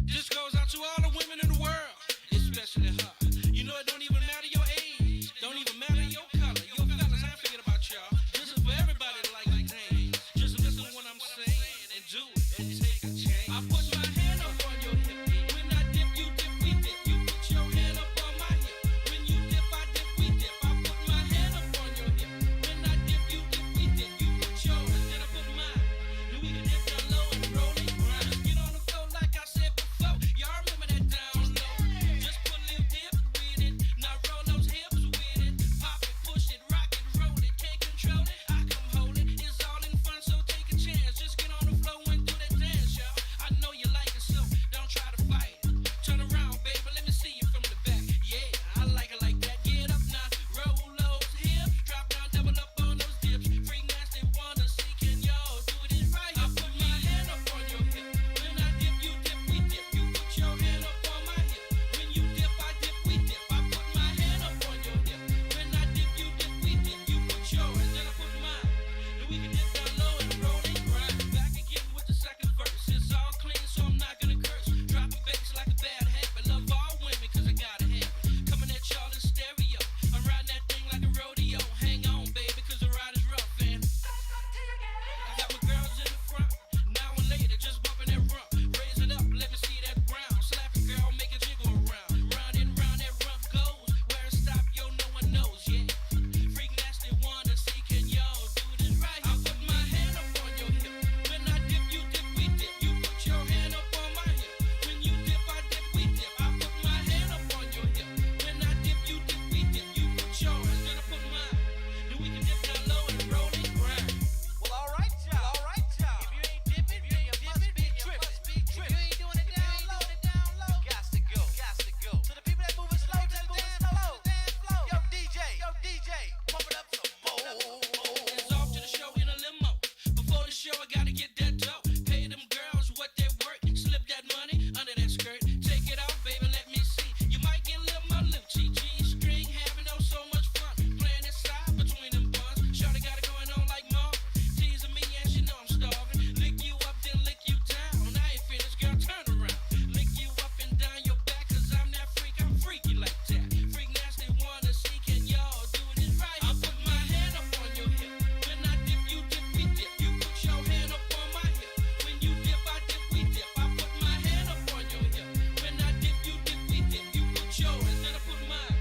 This goes out to all the women in the world, especially her. You know it don't even matter your age, don't even matter your color. Yo, fellas, I ain't forget about y'all. This is for everybody that like the thing. Just listen to what I'm saying and do it and take a chance. I put my hand up on your hip. When I dip, you dip, we dip. You put your hand up on my hip. When you dip, I dip, we dip. I put my hand up on your hip. When I dip, you dip, we dip. You put yours, then I put mine. Then we can dip down low and roll it grind. Just get on the floor like I said before. Y'all remember that down low? Just put a little dip with it. Now roll those hips with it. Pop it, push it, rock it, roll it. Can't control it, I come hold it. It's all in fun, so take a chance. Just get on the floor and do that dance, y'all. I know you like it, so don't try to fight it. Turn around, baby, let me see you from the back. Yeah, I like it like that. Get up now, roll those hips. Drop down, double up on those dips. Freak nasty, wanna see, can y'all do it right? I put my hand up on your hip. When I dip, you dip, we dip. You put your hand up on my hip. When you dip, I dip, we dip. I put my hand up on your hip. When I dip, you dip, we dip. You put yours, then I put mine. Then we can dip down low and roll and grind. Back again with the second verse. It's all clean, so I'm not gonna curse. Drop a bass like a bad habit. Love all women, cause I gotta have it. Coming at y'all in stereo. I'm riding that thing like a rodeo. Hang on, baby, cause the ride is rough, and I got my girls in the front. Now and later, just bumping that rump. Raise it up, let me see that ground. Slap it, girl, make it jiggle around. Round and round that rump goes. Where it stop, yo, no one knows, yeah. Freak nasty, wanna see, can y'all do this right? I put my hand up on your hip. When I dip, you dip, we dip. You put your hand up on my hip. When you dip, I dip, we dip. I put my hand up on your hip. When I dip, you dip, we dip. You put yours, then I put mine. Then we can dip down low and roll and grind. Well, all right, y'all. All right, y'all. If you ain't dipping, then you must be tripping. If you ain't doing it down low, got to go. Got to go. To the people that moving slow, just moving slow. Yo, DJ, pump it up some more. It's off to the show in a limo. Before the show, I gotta get that dough. Pay them girls what they worth. Slip that money under that skirt. Take it off, baby, let me see. You might get a little more lip G-string, having oh so much fun. Playing that side between them buns. Shawty got it going on like Marvin. Teasing me and she know I'm starving. Lick you up, then lick you down. I ain't finished, girl, turn around. Lick you up and down your back, cause I'm that freak, I'm freaky like that. Freak nasty, wanna see, can y'all do this right? I put my hand up on your hip. When I dip, you dip, we dip. You put your hand up on my hip. When you dip, I dip, we dip. I put my hand up on your hip. When I dip, you dip, we dip. You put yours, then I put mine.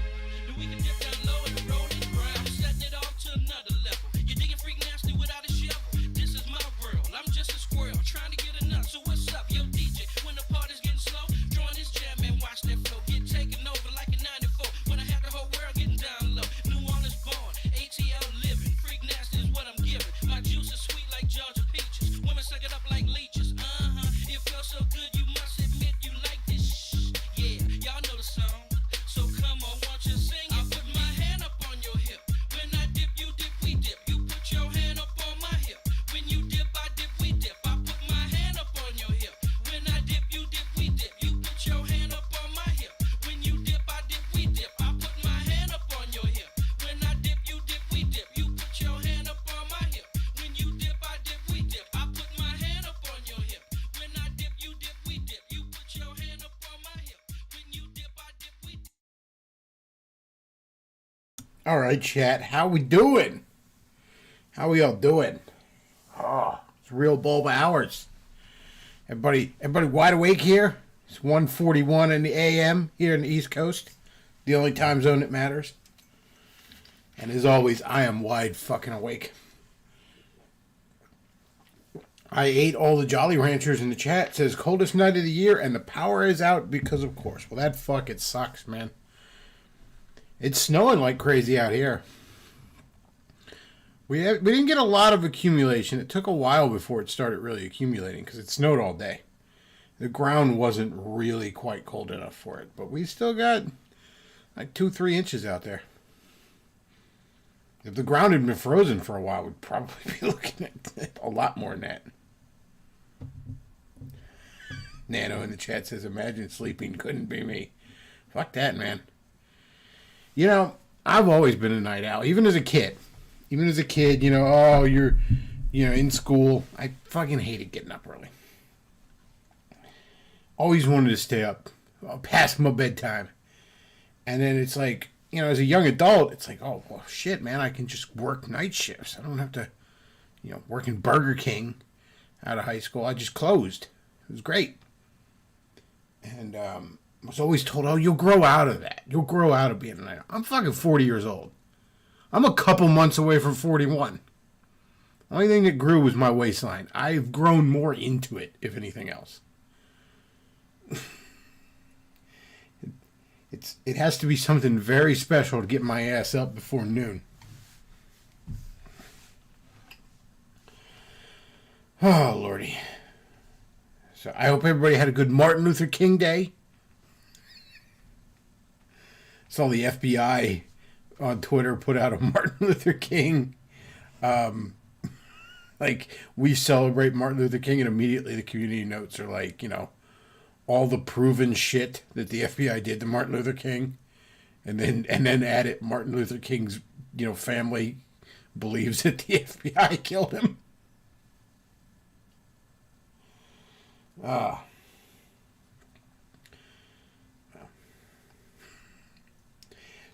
Then we can dip down low and roll and grind. I'm setting it off to another level. You digging freak nasty without a shovel? This is my world. I'm just a squirrel trying to get a nut. So what's up, yo DJ? When the party's getting slow, join this jam and watch that flow get taken over like a 94. When I have the whole world getting down low. New Orleans born, ATL living. Freak nasty is what I'm giving. My juice is sweet like Georgia peaches. Women suck it up like leeches. It feels so good, you must admit you like this. Yeah, y'all know the song. So come on, won't you sing it? I put my hand up on your hip. When I dip, you dip, we dip. You put your hand up on my hip. When you dip, I dip, we dip. I put my hand up on your hip. When I dip, you dip, we dip. You put your hand up on my hip. When you dip, I dip, we dip. I put my hand up on your hip. When I dip, you dip, we dip. You put your hand up on my hip. When you dip, I dip, we dip. I put my hand up on your hip. When I dip, you dip, we dip. You put your hand up on my hip. When you dip, I dip, we dip. All right, chat. How we doing? How we all doing? Oh, it's real bulb hours. Everybody wide awake here? It's 1:41 in the a.m. here in the East Coast. The only time zone that matters. And as always, I am wide fucking awake. I ate all the Jolly Ranchers in the chat. It says coldest night of the year and the power is out because of course. Well, that fucking sucks, man. It's snowing like crazy out here. We didn't get a lot of accumulation. It took a while before it started really accumulating because it snowed all day. The ground wasn't really quite cold enough for it, but we still got like 2-3 inches out there. If the ground had been frozen for a while, we'd probably be looking at a lot more than that. Nano in the chat says, imagine sleeping couldn't be me. Fuck that, man. You know, I've always been a night owl, even as a kid. Even as a kid, you know, oh, you're in school. I fucking hated getting up early. always wanted to stay up past my bedtime. And then it's like, you know, as a young adult, it's like, oh, well, shit, man, I can just work night shifts. I don't have to, you know, work in Burger King out of high school. I just closed. It was great. And I was always told, oh, you'll grow out of that. You'll grow out of being a night owl. I'm fucking 40 years old. I'm a couple months away from 41. The only thing that grew was my waistline. I've grown more into it, if anything else. It has to be something very special to get my ass up before noon. Oh, Lordy. So I hope everybody had a good Martin Luther King Day. Saw the FBI on Twitter put out a Martin Luther King. Like, we celebrate Martin Luther King, and immediately the community notes are like, you know, all the proven shit that the FBI did to Martin Luther King, and then add it, Martin Luther King's, you know, family believes that the FBI killed him.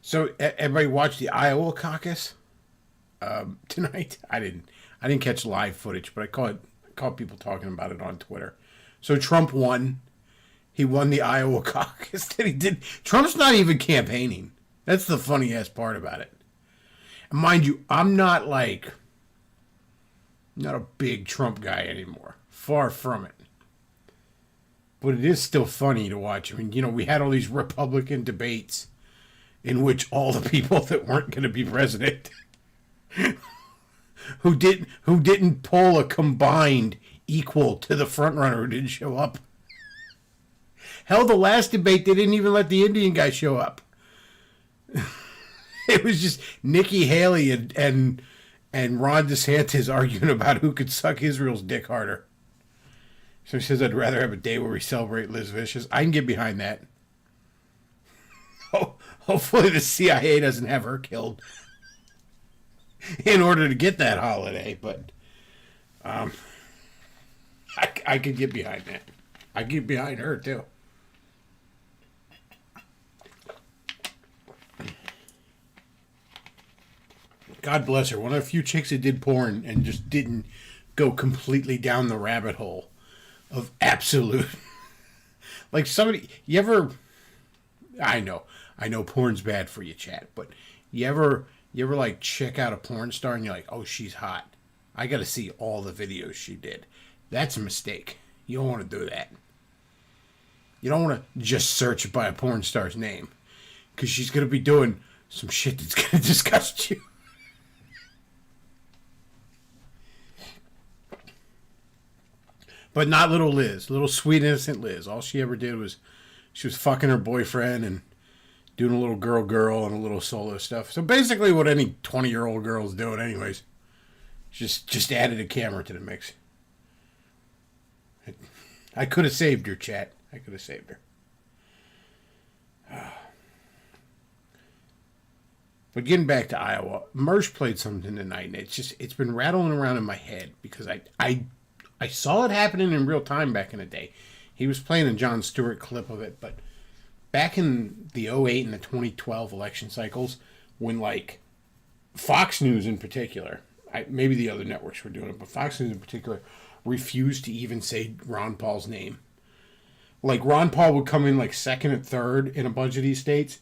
So everybody watched the Iowa caucus tonight. I didn't catch live footage, but I caught people talking about it on Twitter. So Trump won. He won the Iowa caucus that he did. Trump's not even campaigning. That's the funniest part about it. And mind you, I'm not a big Trump guy anymore. Far from it. But it is still funny to watch. I mean, you know, we had all these Republican debates in which all the people that weren't going to be president who didn't pull a combined equal to the front runner who didn't show up. Hell, the last debate, they didn't even let the Indian guy show up. It was just Nikki Haley and Ron DeSantis arguing about who could suck Israel's dick harder. So he says, I'd rather have a day where we celebrate Liz Vicious. I can get behind that. Oh, hopefully the CIA doesn't have her killed in order to get that holiday. But I could get behind that. I could get behind her, too. God bless her. One of the few chicks that did porn and just didn't go completely down the rabbit hole of absolute. Like somebody, you ever? I know porn's bad for you, chat, but you ever like check out a porn star and you're like, oh, she's hot. I got to see all the videos she did. That's a mistake. You don't want to do that. You don't want to just search by a porn star's name, because she's going to be doing some shit that's going to disgust you. But not little Liz, little sweet innocent Liz. All she ever did was she was fucking her boyfriend and doing a little girl and a little solo stuff. So basically what any 20-year-old girl's doing anyways. Just added a camera to the mix. I could have saved her, chat. I could have saved her. But getting back to Iowa, Mersh played something tonight, and it's been rattling around in my head because I saw it happening in real time back in the day. He was playing a Jon Stewart clip of it, but back in the 2008 and the 2012 election cycles, when like Fox News in particular, maybe the other networks were doing it, but Fox News in particular refused to even say Ron Paul's name. Like Ron Paul would come in like second and third in a bunch of these states,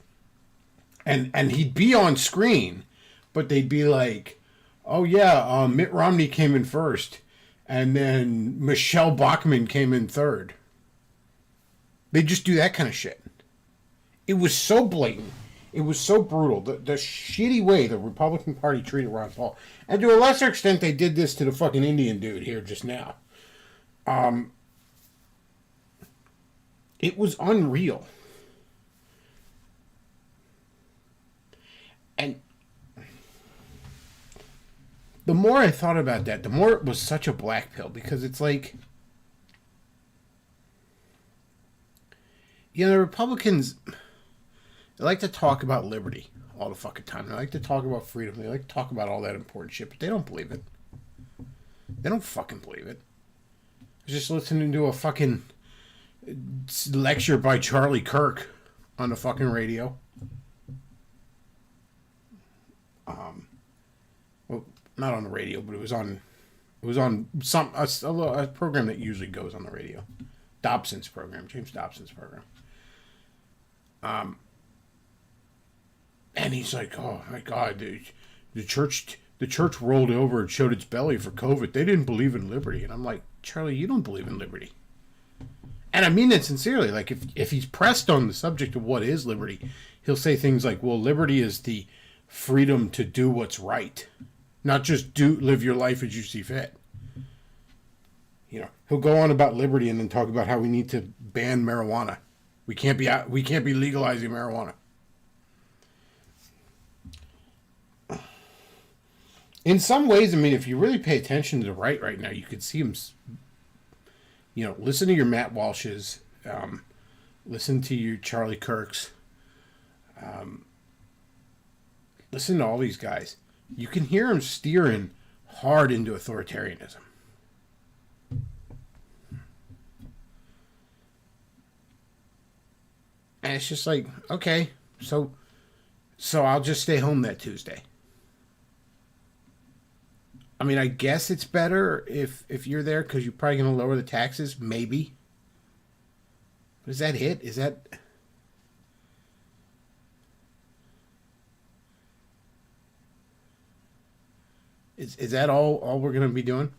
and he'd be on screen, but they'd be like, oh yeah, Mitt Romney came in first. And then Michelle Bachmann came in third. They just do that kind of shit. It was so blatant. It was so brutal. The shitty way the Republican Party treated Ron Paul. And to a lesser extent, they did this to the fucking Indian dude here just now. It was unreal. And the more I thought about that, the more it was such a black pill, because it's like, you know, the Republicans, they like to talk about liberty all the fucking time. They like to talk about freedom. They like to talk about all that important shit, but they don't believe it. They don't fucking believe it. I was just listening to a fucking lecture by Charlie Kirk on the fucking radio. Well, not on the radio, but it was on some a program that usually goes on the radio. Dobson's program, James Dobson's program. And he's like, "Oh my God, the church rolled over and showed its belly for COVID. They didn't believe in liberty." And I'm like, "Charlie, you don't believe in liberty." And I mean that sincerely. Like, if he's pressed on the subject of what is liberty, he'll say things like, "Well, liberty is the freedom to do what's right, not just live your life as you see fit." You know, he'll go on about liberty and then talk about how we need to ban marijuana. We can't be legalizing marijuana. In some ways, I mean, if you really pay attention to the right now, you could see him. You know, listen to your Matt Walshes, listen to your Charlie Kirks, listen to all these guys. You can hear him steering hard into authoritarianism. And it's just like, okay, so I'll just stay home that Tuesday. I mean, I guess it's better if you're there because you're probably going to lower the taxes, maybe. But is that it? Is that... Is that all we're going to be doing?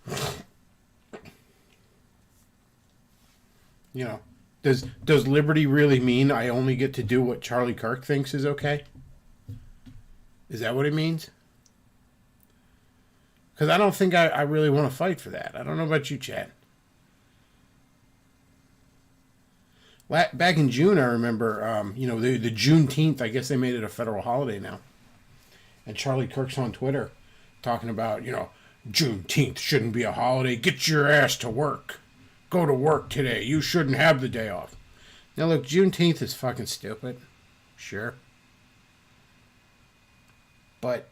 You know, does liberty really mean I only get to do what Charlie Kirk thinks is okay? Is that what it means? Because I don't think I really want to fight for that. I don't know about you, Chad. Back in June, I remember, you know, the Juneteenth, I guess they made it a federal holiday now. And Charlie Kirk's on Twitter talking about, you know, Juneteenth shouldn't be a holiday. Get your ass to work. Go to work today. You shouldn't have the day off. Now, look, Juneteenth is fucking stupid. Sure. But,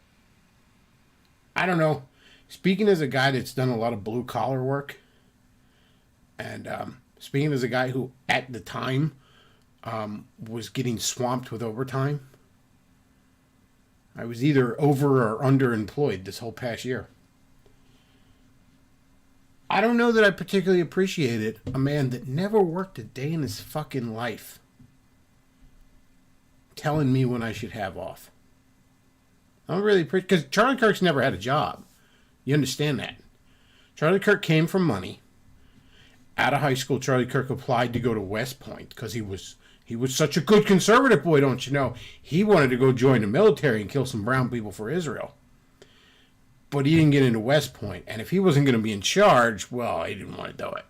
I don't know. Speaking as a guy that's done a lot of blue-collar work, and speaking as a guy who, at the time, was getting swamped with overtime, I was either over or underemployed this whole past year. I don't know that I particularly appreciated a man that never worked a day in his fucking life telling me when I should have off. I don't really appreciate... Because Charlie Kirk's never had a job. You understand that. Charlie Kirk came from money. Out of high school, Charlie Kirk applied to go to West Point because he was such a good conservative boy, don't you know? He wanted to go join the military and kill some brown people for Israel. But he didn't get into West Point. And if he wasn't going to be in charge, well, he didn't want to do it.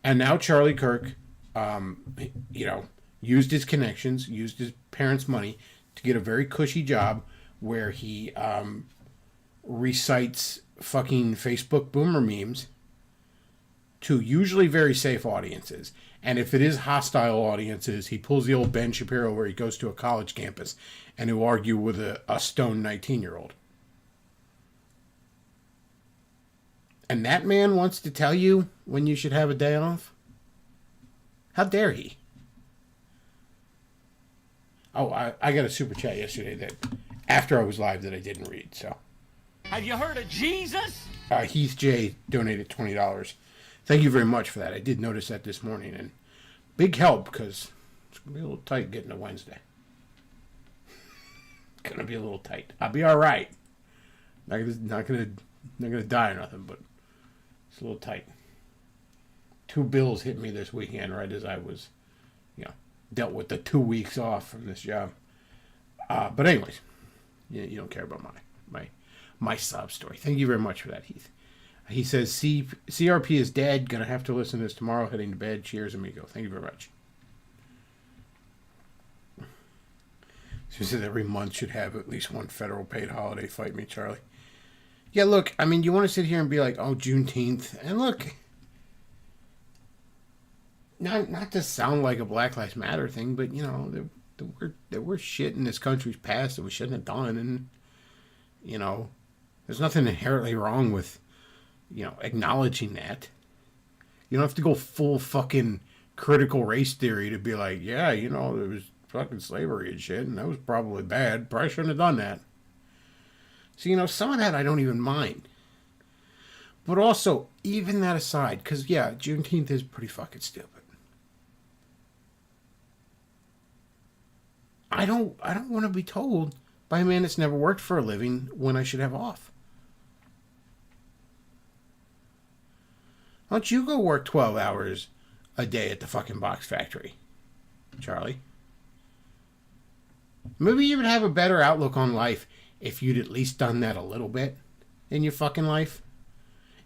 And now Charlie Kirk, you know, used his connections, used his parents' money to get a very cushy job where he recites fucking Facebook boomer memes to usually very safe audiences. And if it is hostile audiences, he pulls the old Ben Shapiro where he goes to a college campus and he'll argue with a stoned 19-year-old. And that man wants to tell you when you should have a day off? How dare he? Oh, I got a super chat yesterday that after I was live that I didn't read, so. Have you heard of Jesus? Heath J donated $20. Thank you very much for that. I did notice that this morning, and big help because it's going to be a little tight getting to Wednesday. Going to be a little tight. I'll be all right. Not gonna die or nothing, but it's a little tight. 2 bills hit me this weekend right as I was, you know, dealt with the 2 weeks off from this job. But anyways, you don't care about my sob story. Thank you very much for that, Heath. He says, CRP is dead. Gonna have to listen to this tomorrow. Heading to bed. Cheers, amigo. Thank you very much. She said every month should have at least one federal paid holiday. Fight me, Charlie. Yeah, look, I mean, you want to sit here and be like, oh, Juneteenth. And look, not to sound like a Black Lives Matter thing, but, you know, there were shit in this country's past that we shouldn't have done. And, you know, there's nothing inherently wrong with acknowledging that. You don't have to go full fucking critical race theory to be like, yeah, there was fucking slavery and shit, and that was probably bad. Probably shouldn't have done that. So, some of that I don't even mind. But also, even that aside, because, yeah, Juneteenth is pretty fucking stupid. I don't want to be told by a man that's never worked for a living when I should have off. Why don't you go work 12 hours a day at the fucking box factory, Charlie? Maybe you would have a better outlook on life if you'd at least done that a little bit in your fucking life.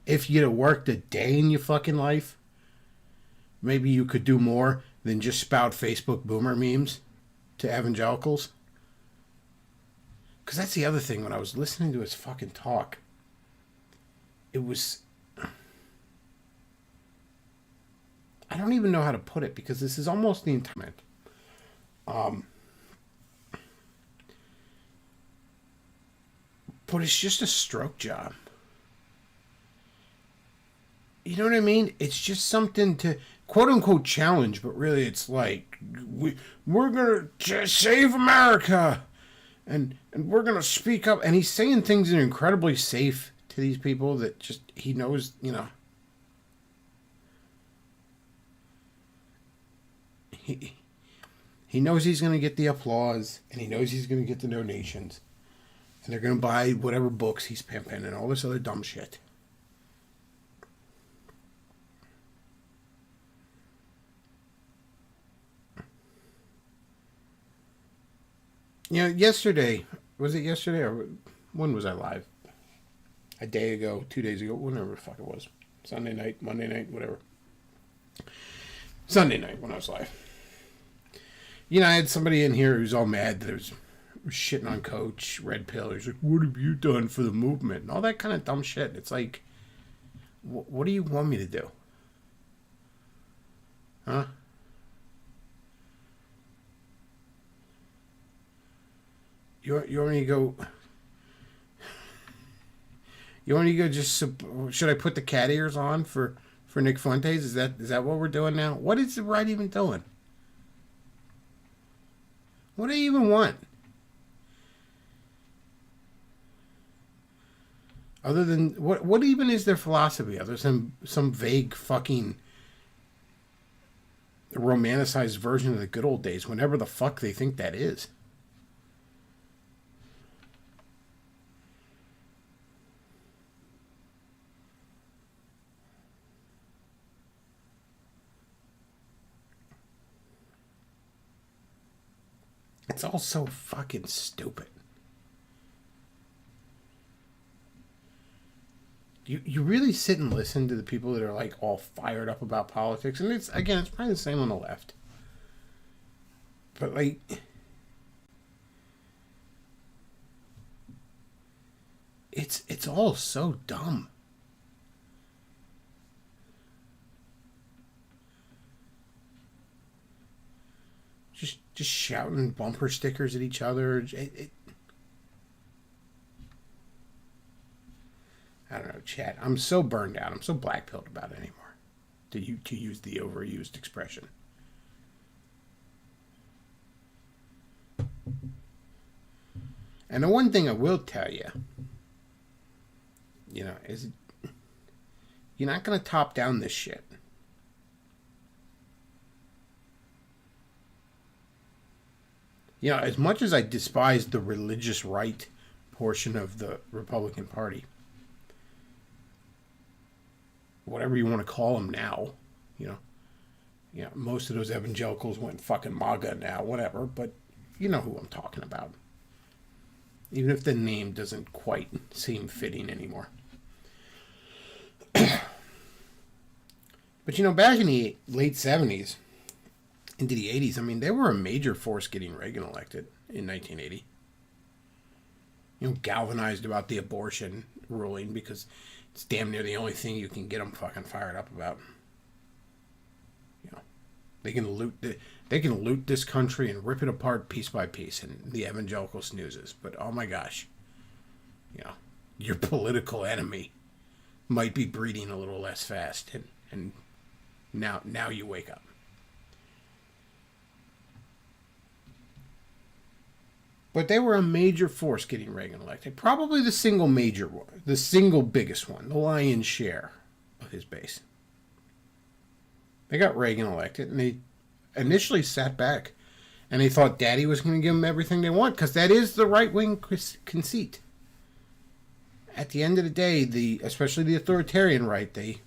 If you'd have worked a day in your fucking life, maybe you could do more than just spout Facebook boomer memes to evangelicals. Because that's the other thing. When I was listening to his fucking talk, it was... I don't even know how to put it, because this is almost the entire... But it's just a stroke job. You know what I mean? It's just something to quote-unquote challenge, but really it's like, we're going to save America, and we're going to speak up. And he's saying things that are incredibly safe to these people that just, he knows, He knows he's going to get the applause, and he knows he's going to get the donations, and they're going to buy whatever books he's pimping and all this other dumb shit. Yesterday, was it yesterday, or when was I live? A day ago, 2 days ago, whenever the fuck it was. Sunday night, Monday night, whatever. Sunday night when I was live. I had somebody in here who's all mad that I was shitting on Coach, Red Pill. He's like, what have you done for the movement? And all that kind of dumb shit. It's like, what do you want me to do? Huh? You want me to go... You want me to go just... Should I put the cat ears on for Nick Fuentes? Is that what we're doing now? What is the right even doing? What do you even want? Other than... What even is their philosophy? Other than some vague fucking romanticized version of the good old days, whenever the fuck they think that is. It's all so fucking stupid. You really sit and listen to the people that are like all fired up about politics, and it's probably the same on the left. But like, it's all so dumb. Just shouting bumper stickers at each other. I don't know, chat. I'm so burned out. I'm so black-pilled about it anymore. To use the overused expression. And the one thing I will tell you, is you're not going to top down this shit. As much as I despise the religious right portion of the Republican Party, whatever you want to call them now, most of those evangelicals went fucking MAGA now, whatever, but you know who I'm talking about. Even if the name doesn't quite seem fitting anymore. But back in the late 70s, into the 80s, they were a major force getting Reagan elected in 1980. Galvanized about the abortion ruling because it's damn near the only thing you can get them fucking fired up about. They can loot this country and rip it apart piece by piece, and the evangelical snoozes. But oh my gosh, your political enemy might be breeding a little less fast, and now you wake up. But they were a major force getting Reagan elected. Probably the single major one, the single biggest one, the lion's share of his base. They got Reagan elected, and they initially sat back, and they thought Daddy was going to give them everything they want, because that is the right-wing conceit. At the end of the day, especially the authoritarian right, they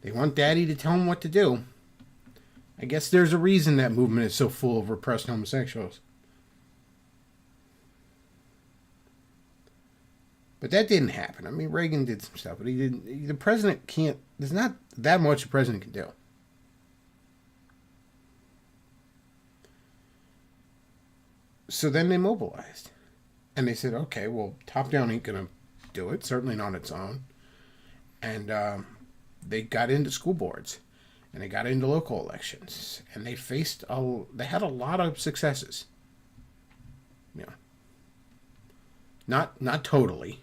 want Daddy to tell them what to do. I guess there's a reason that movement is so full of repressed homosexuals. But that didn't happen. I mean, Reagan did some stuff, but he didn't. The president can't. There's not that much the president can do. So then they mobilized, and they said, "Okay, well, top down ain't gonna do it. Certainly not on its own." And they got into school boards, and they got into local elections, and they had a lot of successes. You know, not totally.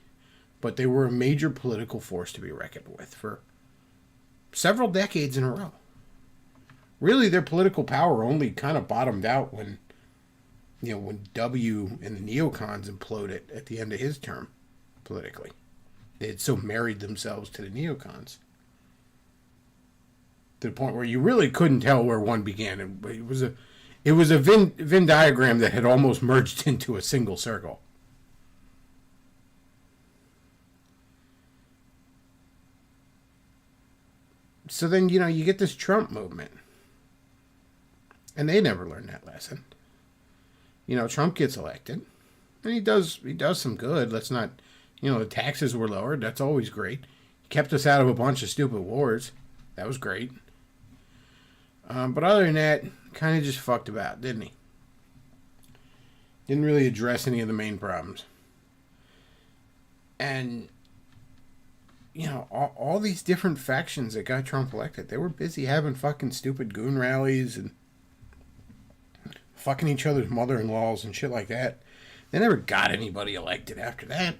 But they were a major political force to be reckoned with for several decades in a row. Really, their political power only kind of bottomed out when W and the neocons imploded at the end of his term politically. They had so married themselves to the neocons to the point where you really couldn't tell where one began. It was a Venn diagram that had almost merged into a single circle. So then, you get this Trump movement. And they never learned that lesson. Trump gets elected. And he does some good. Let's not, the taxes were lowered. That's always great. He kept us out of a bunch of stupid wars. That was great. But other than that, kind of just fucked about, didn't he? Didn't really address any of the main problems. And all these different factions that got Trump elected, they were busy having fucking stupid goon rallies and fucking each other's mother-in-laws and shit like that. They never got anybody elected after that.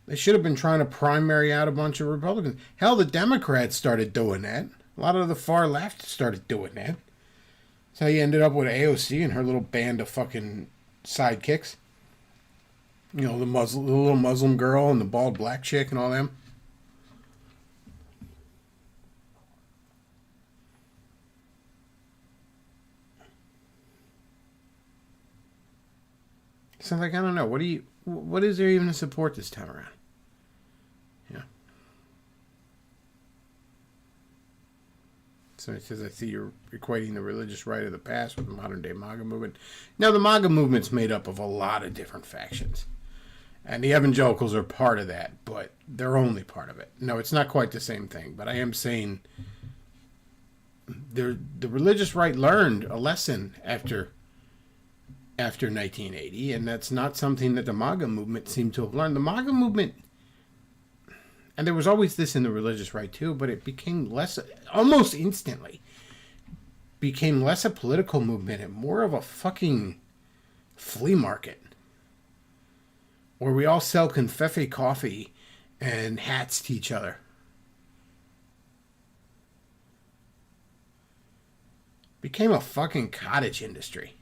They should have been trying to primary out a bunch of Republicans. Hell, the Democrats started doing that. A lot of the far left started doing that. That's how you ended up with AOC and her little band of fucking sidekicks. The little Muslim girl and the bald black chick and all them. So I don't know. What is there even to support this time around? Yeah. So it says, I see you're equating the religious right of the past with the modern day MAGA movement. Now, the MAGA movement's made up of a lot of different factions. And the evangelicals are part of that, but they're only part of it. No, it's not quite the same thing, but I am saying the religious right learned a lesson after 1980, and that's not something that the MAGA movement seemed to have learned. The MAGA movement, and there was always this in the religious right too, but it became less, almost instantly, became less a political movement and more of a fucking flea market. Where we all sell confetti coffee and hats to each other. Became a fucking cottage industry.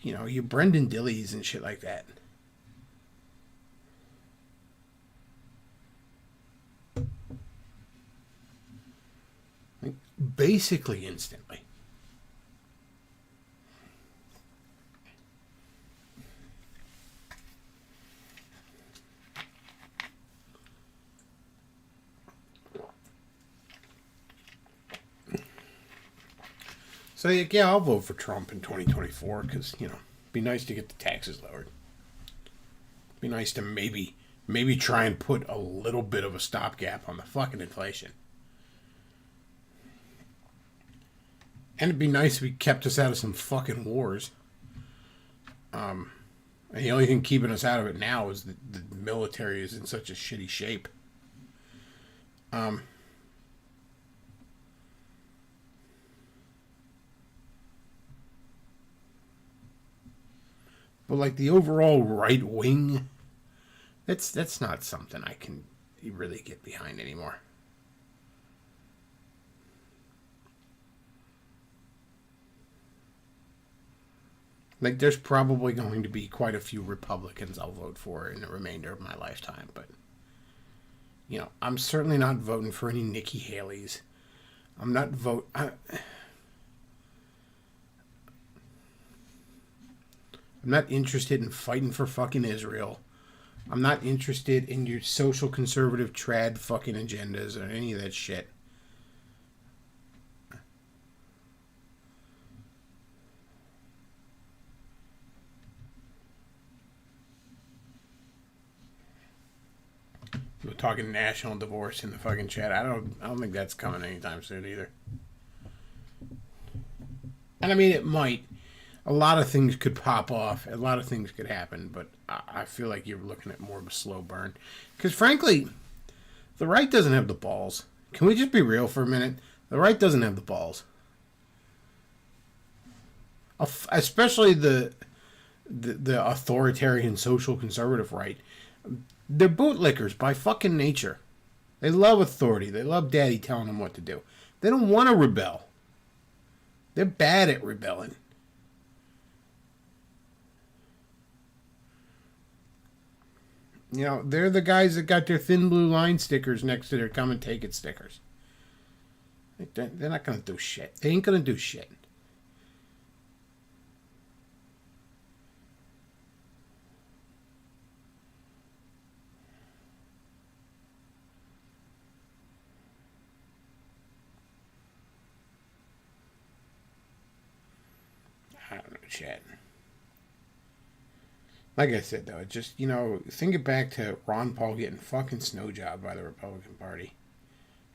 You Brendan Dillies and shit like that. Basically instantly. So, yeah, I'll vote for Trump in 2024 because, it'd be nice to get the taxes lowered. It'd be nice to maybe try and put a little bit of a stopgap on the fucking inflation. And it'd be nice if he kept us out of some fucking wars. And the only thing keeping us out of it now is the military is in such a shitty shape. But like the overall right wing, That's not something I can really get behind anymore. Like, there's probably going to be quite a few Republicans I'll vote for in the remainder of my lifetime, but, you know, I'm certainly not voting for any Nikki Haley's. I'm not I'm not interested in fighting for fucking Israel. I'm not interested in your social conservative trad fucking agendas or any of that shit. We're talking national divorce in the fucking chat. I don't think that's coming anytime soon either. And I mean, it might. A lot of things could pop off. A lot of things could happen, but I feel like you're looking at more of a slow burn. Because frankly, the right doesn't have the balls. Can we just be real for a minute? The right doesn't have the balls. Especially the authoritarian social conservative right. They're bootlickers by fucking nature. They love authority. They love daddy telling them what to do. They don't want to rebel. They're bad at rebelling. You know, they're the guys that got their thin blue line stickers next to their come and take it stickers. They're not going to do shit. They ain't going to do shit. I don't know, chat. Like I said, though, it just, you know, think it back to Ron Paul getting fucking snow jobbed by the Republican Party.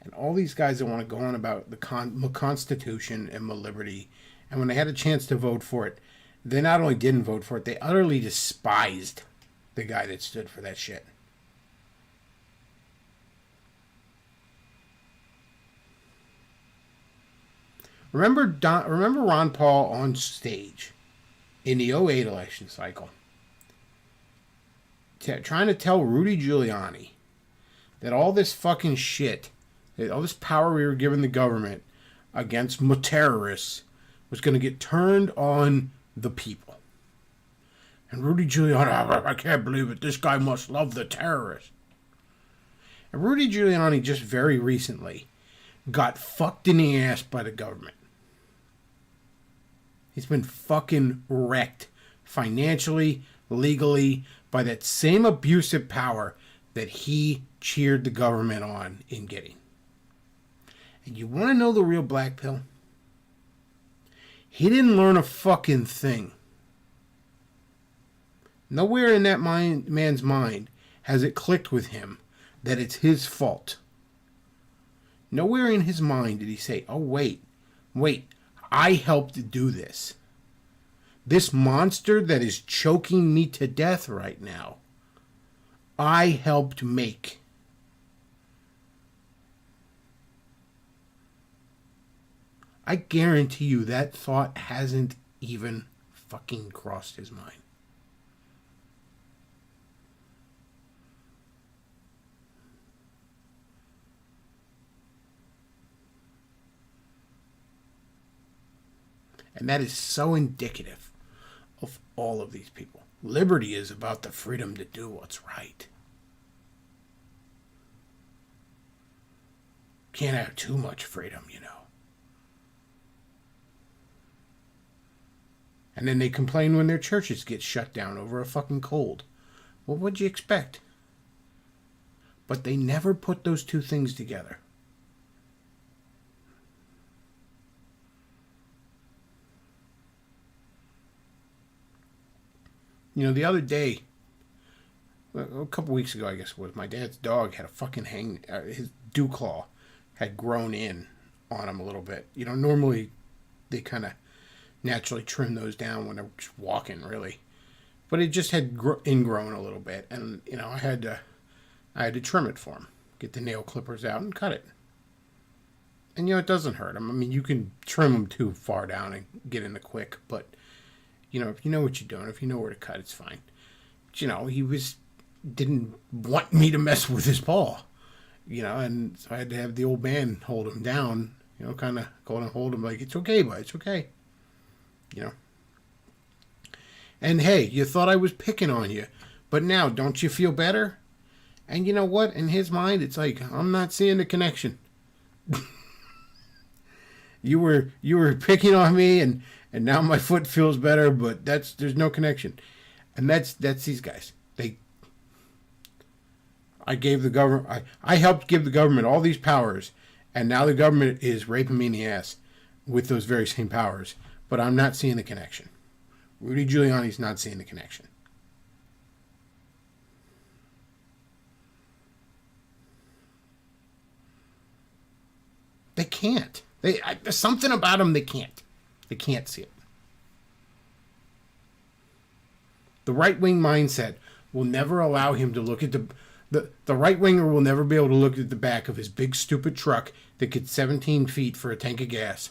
And all these guys that want to go on about the Constitution and liberty, and when they had a chance to vote for it, they not only didn't vote for it, they utterly despised the guy that stood for that shit. Remember Ron Paul on stage in the '08 election cycle trying to tell Rudy Giuliani that all this fucking shit, that all this power we were giving the government against terrorists was going to get turned on the people. And Rudy Giuliani, I can't believe it, this guy must love the terrorists. And Rudy Giuliani just very recently got fucked in the ass by the government. He's been fucking wrecked financially, legally, by that same abusive power that he cheered the government on in getting. And you want to know the real black pill? He didn't learn a fucking thing. Nowhere in that man's mind has it clicked with him that it's his fault. Nowhere in his mind did he say, oh, wait, I helped do this. This monster that is choking me to death right now, I helped make. I guarantee you that thought hasn't even fucking crossed his mind. And that is so indicative of all of these people. Liberty is about the freedom to do what's right. Can't have too much freedom, you know. And then they complain when their churches get shut down over a fucking cold. Well, what'd you expect? But they never put those two things together. You know, the other day, a couple weeks ago, I guess it was, my dad's dog had a fucking his dew claw had grown in on him a little bit. You know, normally they kind of naturally trim those down when they're just walking, really. But it just had ingrown a little bit, and, you know, I had to trim it for him, get the nail clippers out and cut it. And, you know, it doesn't hurt him. I mean, you can trim them too far down and get in the quick, but, you know, if you know what you're doing, if you know where to cut, it's fine. But, you know, he was didn't want me to mess with his paw, and so I had to have the old man hold him down, kind of go and hold him like, it's okay, bud, it's okay, And hey, you thought I was picking on you, but now don't you feel better? And you know what? In his mind, it's like, I'm not seeing the connection. You were picking on me, and now my foot feels better, but there's no connection, and that's these guys. I gave the government, I helped give the government all these powers, and now the government is raping me in the ass with those very same powers, but I'm not seeing the connection. Rudy Giuliani's not seeing the connection. They can't. There's something about them they can't. They can't see it. The right-wing mindset will never allow him to look at the right-winger will never be able to look at the back of his big, stupid truck that gets 17 feet for a tank of gas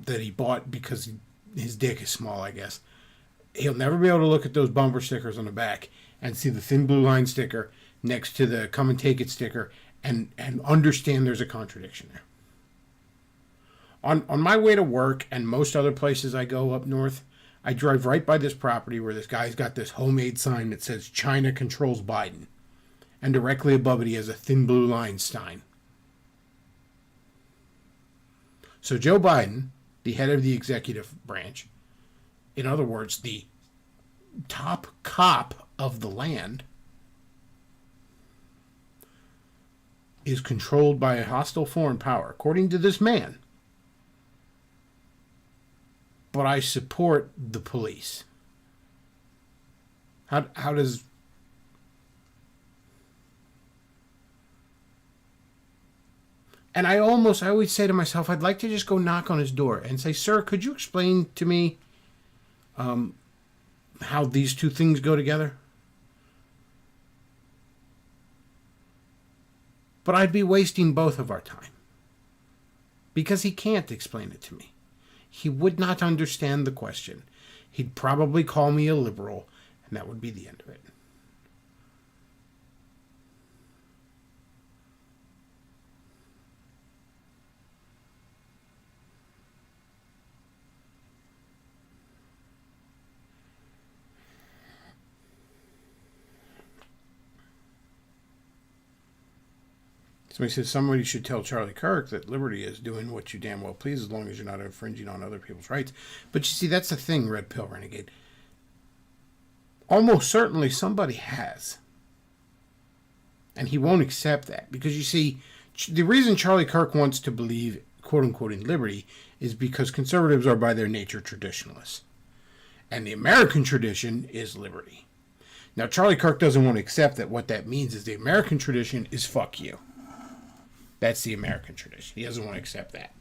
that he bought because his dick is small, I guess. He'll never be able to look at those bumper stickers on the back and see the thin blue line sticker next to the come and take it sticker and understand there's a contradiction there. On my way to work and most other places I go up north, I drive right by this property where this guy's got this homemade sign that says China controls Biden. And directly above it he has a thin blue line sign. So Joe Biden, the head of the executive branch, in other words, the top cop of the land, is controlled by a hostile foreign power, according to this man. But I support the police. How does... And I always say to myself, I'd like to just go knock on his door and say, sir, could you explain to me how these two things go together? But I'd be wasting both of our time. Because he can't explain it to me. He would not understand the question. He'd probably call me a liberal, and that would be the end of it. Somebody says somebody should tell Charlie Kirk that liberty is doing what you damn well please as long as you're not infringing on other people's rights. But you see, that's the thing, Red Pill Renegade. Almost certainly somebody has. And he won't accept that. Because you see, the reason Charlie Kirk wants to believe, quote-unquote, in liberty is because conservatives are by their nature traditionalists. And the American tradition is liberty. Now, Charlie Kirk doesn't want to accept that what that means is the American tradition is fuck you. That's the American tradition. He doesn't want to accept that.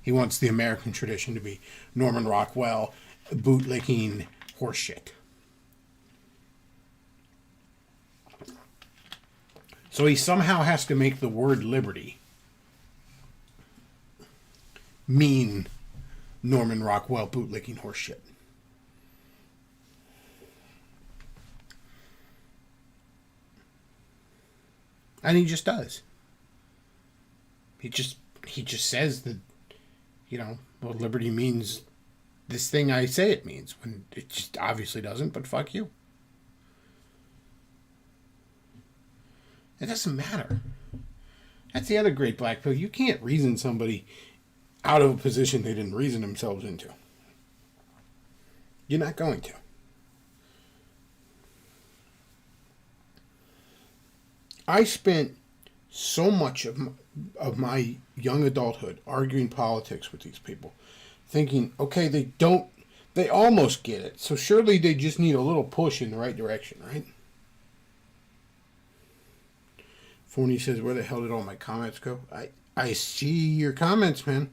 He wants the American tradition to be Norman Rockwell, bootlicking horseshit. So he somehow has to make the word liberty mean Norman Rockwell, bootlicking horseshit. And he just does. He just says that, well, liberty means this thing I say it means, when it just obviously doesn't, but fuck you. It doesn't matter. That's the other great black pill. You can't reason somebody out of a position they didn't reason themselves into. You're not going to. I spent so much of my young adulthood arguing politics with these people, thinking, okay, they almost get it, so surely they just need a little push in the right direction, right? Forney says, where the hell did all my comments go? I see your comments, man.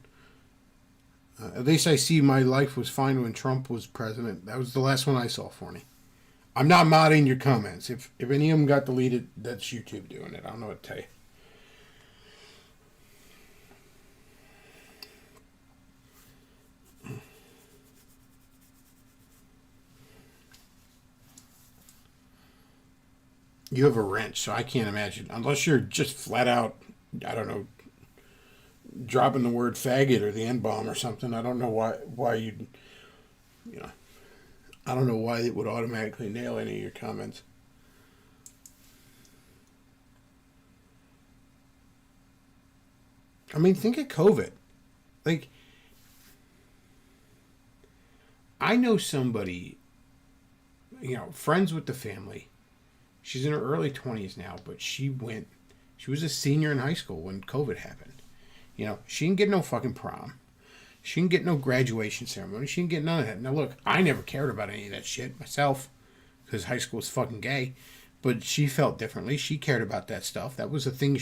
At least I see my life was fine when Trump was president. That was the last one I saw, Forney. I'm not modding your comments. If any of them got deleted, that's YouTube doing it. I don't know what to tell you. You have a wrench, so I can't imagine. Unless you're just flat out, I don't know, dropping the word faggot or the N-bomb or something. I don't know why you'd, you know, I don't know why it would automatically nail any of your comments. I mean, think of COVID. Like, I know somebody, you know, friends with the family. She's in her early 20s now, but she was a senior in high school when COVID happened. You know, she didn't get no fucking prom. She didn't get no graduation ceremony. She didn't get none of that. Now, look, I never cared about any of that shit myself because high school was fucking gay. But she felt differently. She cared about that stuff. That was a thing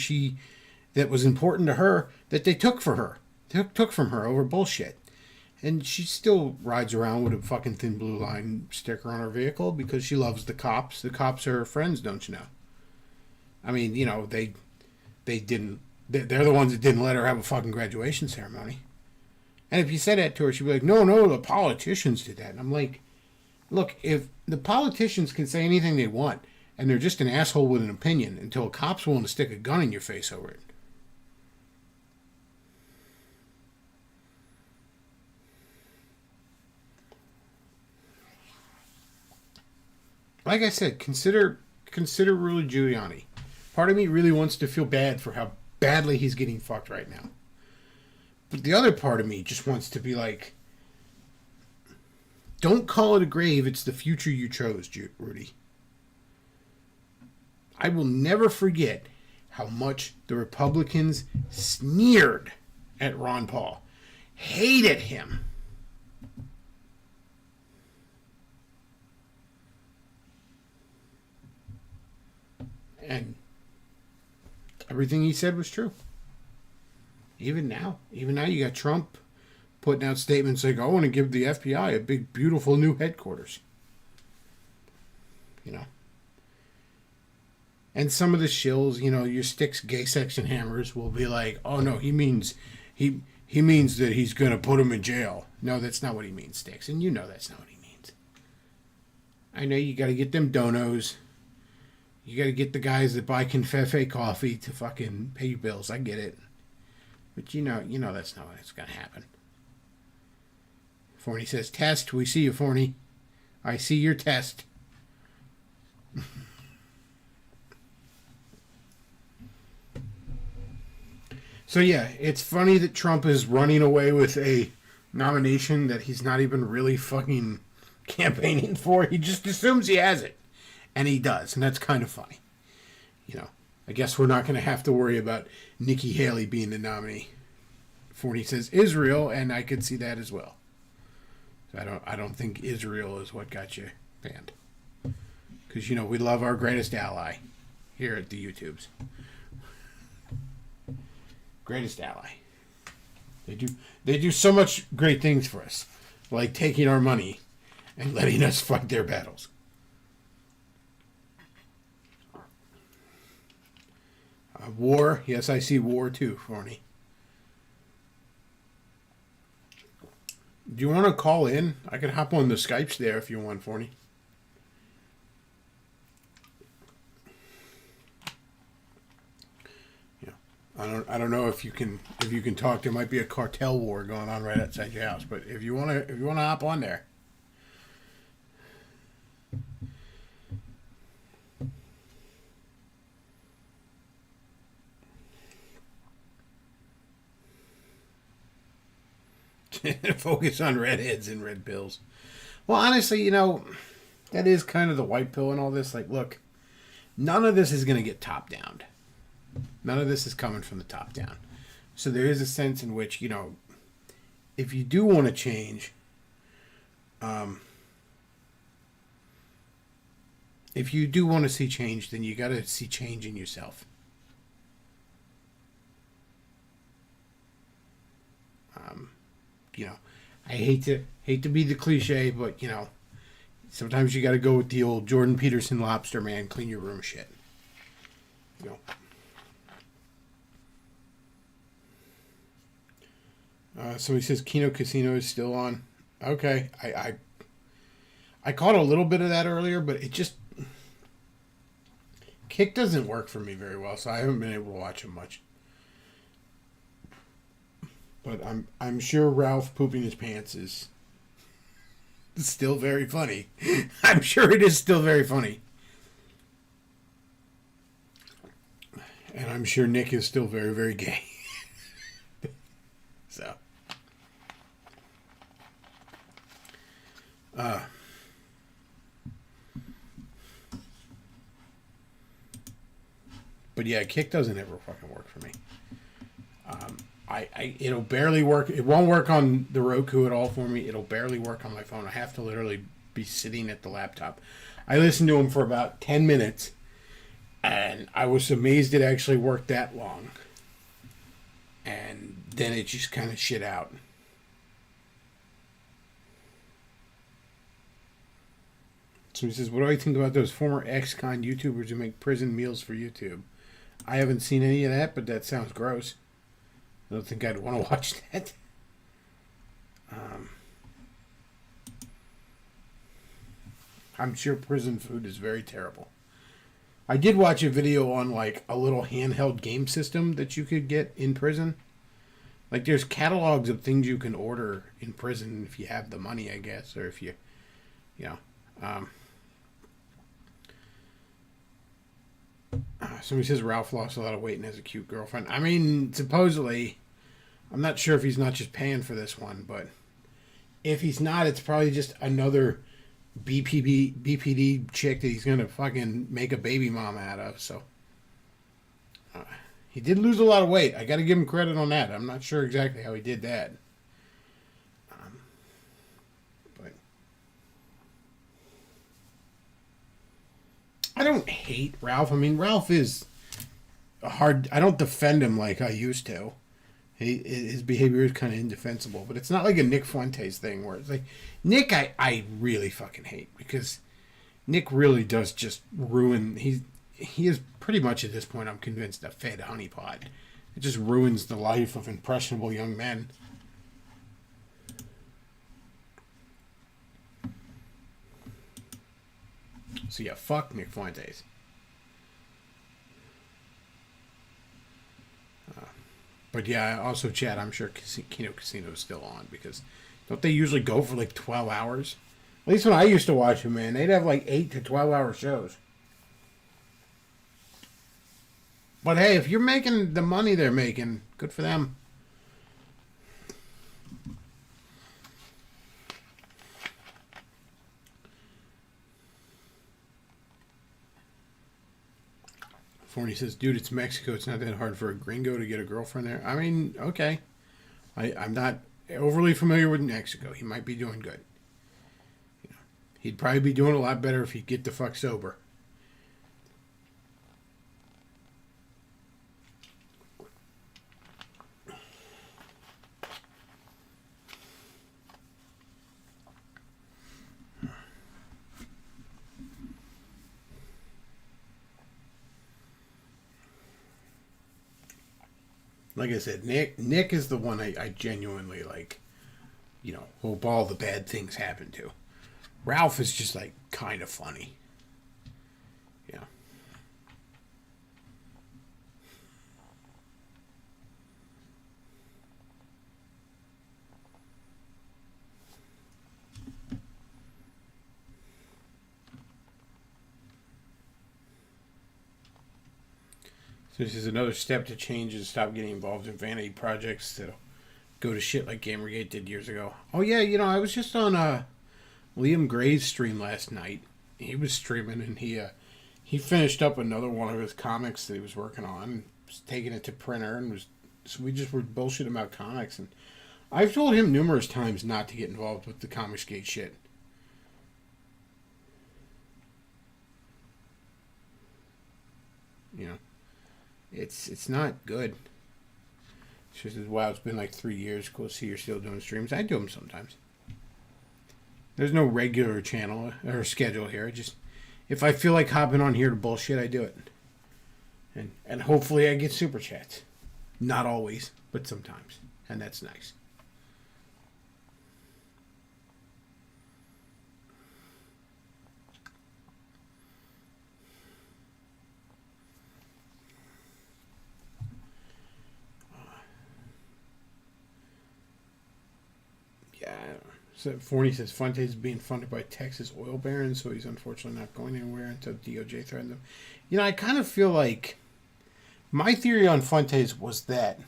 that was important to her that they took for her. They took from her over bullshit. And she still rides around with a fucking Thin Blue Line sticker on her vehicle because she loves the cops. The cops are her friends, don't you know? I mean, you know, they're the ones that didn't let her have a fucking graduation ceremony. And if you said that to her, she'd be like, no, the politicians did that. And I'm like, look, if the politicians can say anything they want, and they're just an asshole with an opinion until a cop's willing to stick a gun in your face over it. Like I said, consider Rudy Giuliani. Part of me really wants to feel bad for how badly he's getting fucked right now. But the other part of me just wants to be like, don't call it a grave, it's the future you chose, Rudy. I will never forget how much the Republicans sneered at Ron Paul. Hated him. And everything he said was true. Even now you got Trump putting out statements like, I want to give the FBI a big, beautiful new headquarters. You know. And some of the shills, you know, your sticks, gay section hammers will be like, oh no, he means that he's going to put him in jail. No, that's not what he means, Sticks. And you know that's not what he means. I know you got to get them donos. You got to get the guys that buy Confefe coffee to fucking pay your bills. I get it. But you know that's not what's going to happen. Forney says, test. We see you, Forney. I see your test. So yeah, it's funny that Trump is running away with a nomination that he's not even really fucking campaigning for. He just assumes he has it. And he does, and that's kind of funny. You know, I guess we're not going to have to worry about Nikki Haley being the nominee. Forney says Israel, and I could see that as well. So I don't think Israel is what got you banned. Because, you know, we love our greatest ally here at the YouTubes. Greatest ally. They do so much great things for us. Like taking our money and letting us fight their battles. War. Yes, I see war too, Forney. Do you want to call in? I can hop on the Skypes there if you want, Forney. Yeah. I don't know if you can talk. There might be a cartel war going on right outside your house, but if you want to hop on there. Focus on redheads and red pills. Well, honestly, you know, that is kind of the white pill and all this. Like, look, none of this is going to get top down. None of this is coming from the top down. So there is a sense in which, you know, if you do want to change, if you do want to see change, then you got to see change in yourself. You know, I hate to be the cliche, but you know, sometimes you got to go with the old Jordan Peterson lobster man, clean your room shit. You know. Somebody says Kino Casino is still on. Okay, I caught a little bit of that earlier, but Kick doesn't work for me very well, so I haven't been able to watch him much. But I'm sure Ralph pooping his pants is still very funny. I'm sure it is still very funny. And I'm sure Nick is still very, very gay. So. But yeah, Kick doesn't ever fucking work for me. It'll barely work. It won't work on the Roku at all for me. It'll barely work on my phone. I have to literally be sitting at the laptop. I listened to him for about 10 minutes, and I was amazed it actually worked that long. And then it just kind of shit out. So he says, what do I think about those former ex-con YouTubers who make prison meals for YouTube? I haven't seen any of that, but that sounds gross. I don't think I'd want to watch that. I'm sure prison food is very terrible. I did watch a video on like a little handheld game system that you could get in prison. Like there's catalogs of things you can order in prison if you have the money, I guess, or if you know. Somebody says Ralph lost a lot of weight and has a cute girlfriend. I mean, supposedly, I'm not sure if he's not just paying for this one, but if he's not, it's probably just another BPD chick that he's going to fucking make a baby mom out of. So, he did lose a lot of weight. I got to give him credit on that. I'm not sure exactly how he did that. But I don't hate Ralph. I mean, Ralph is hard. I don't defend him like I used to. His behavior is kind of indefensible, but it's not like a Nick Fuentes thing where it's like Nick. I really fucking hate because Nick really does just ruin. He is pretty much at this point, I'm convinced, a fed honeypot. It just ruins the life of impressionable young men. So yeah, fuck Nick Fuentes. But yeah, also, Chad, I'm sure Kino Casino is still on because don't they usually go for like 12 hours? At least when I used to watch them, man, they'd have like 8 to 12 hour shows. But hey, if you're making the money they're making, good for them. Forney says, dude, it's Mexico. It's not that hard for a gringo to get a girlfriend there. I mean, okay. I'm not overly familiar with Mexico. He might be doing good. You know, he'd probably be doing a lot better if he'd get the fuck sober. Like I said, Nick is the one I genuinely like, you know, hope all the bad things happen to. Ralph is just like kind of funny. Yeah. So this is another step to change is stop getting involved in vanity projects that'll go to shit like Gamergate did years ago. Oh yeah, you know, I was just on Liam Gray's stream last night. He was streaming and he finished up another one of his comics that he was working on, was taking it to printer and so we just were bullshitting about comics, and I've told him numerous times not to get involved with the Comicsgate shit. You know. It's not good. She says, wow, it's been like 3 years. Cool to see you're still doing streams. I do them sometimes. There's no regular channel or schedule here. If I feel like hopping on here to bullshit, I do it. And hopefully I get super chats. Not always, but sometimes. And that's nice. So Forney says Fuentes is being funded by Texas oil barons, so he's unfortunately not going anywhere until DOJ threatened him. You know, I kind of feel like my theory on Fuentes was that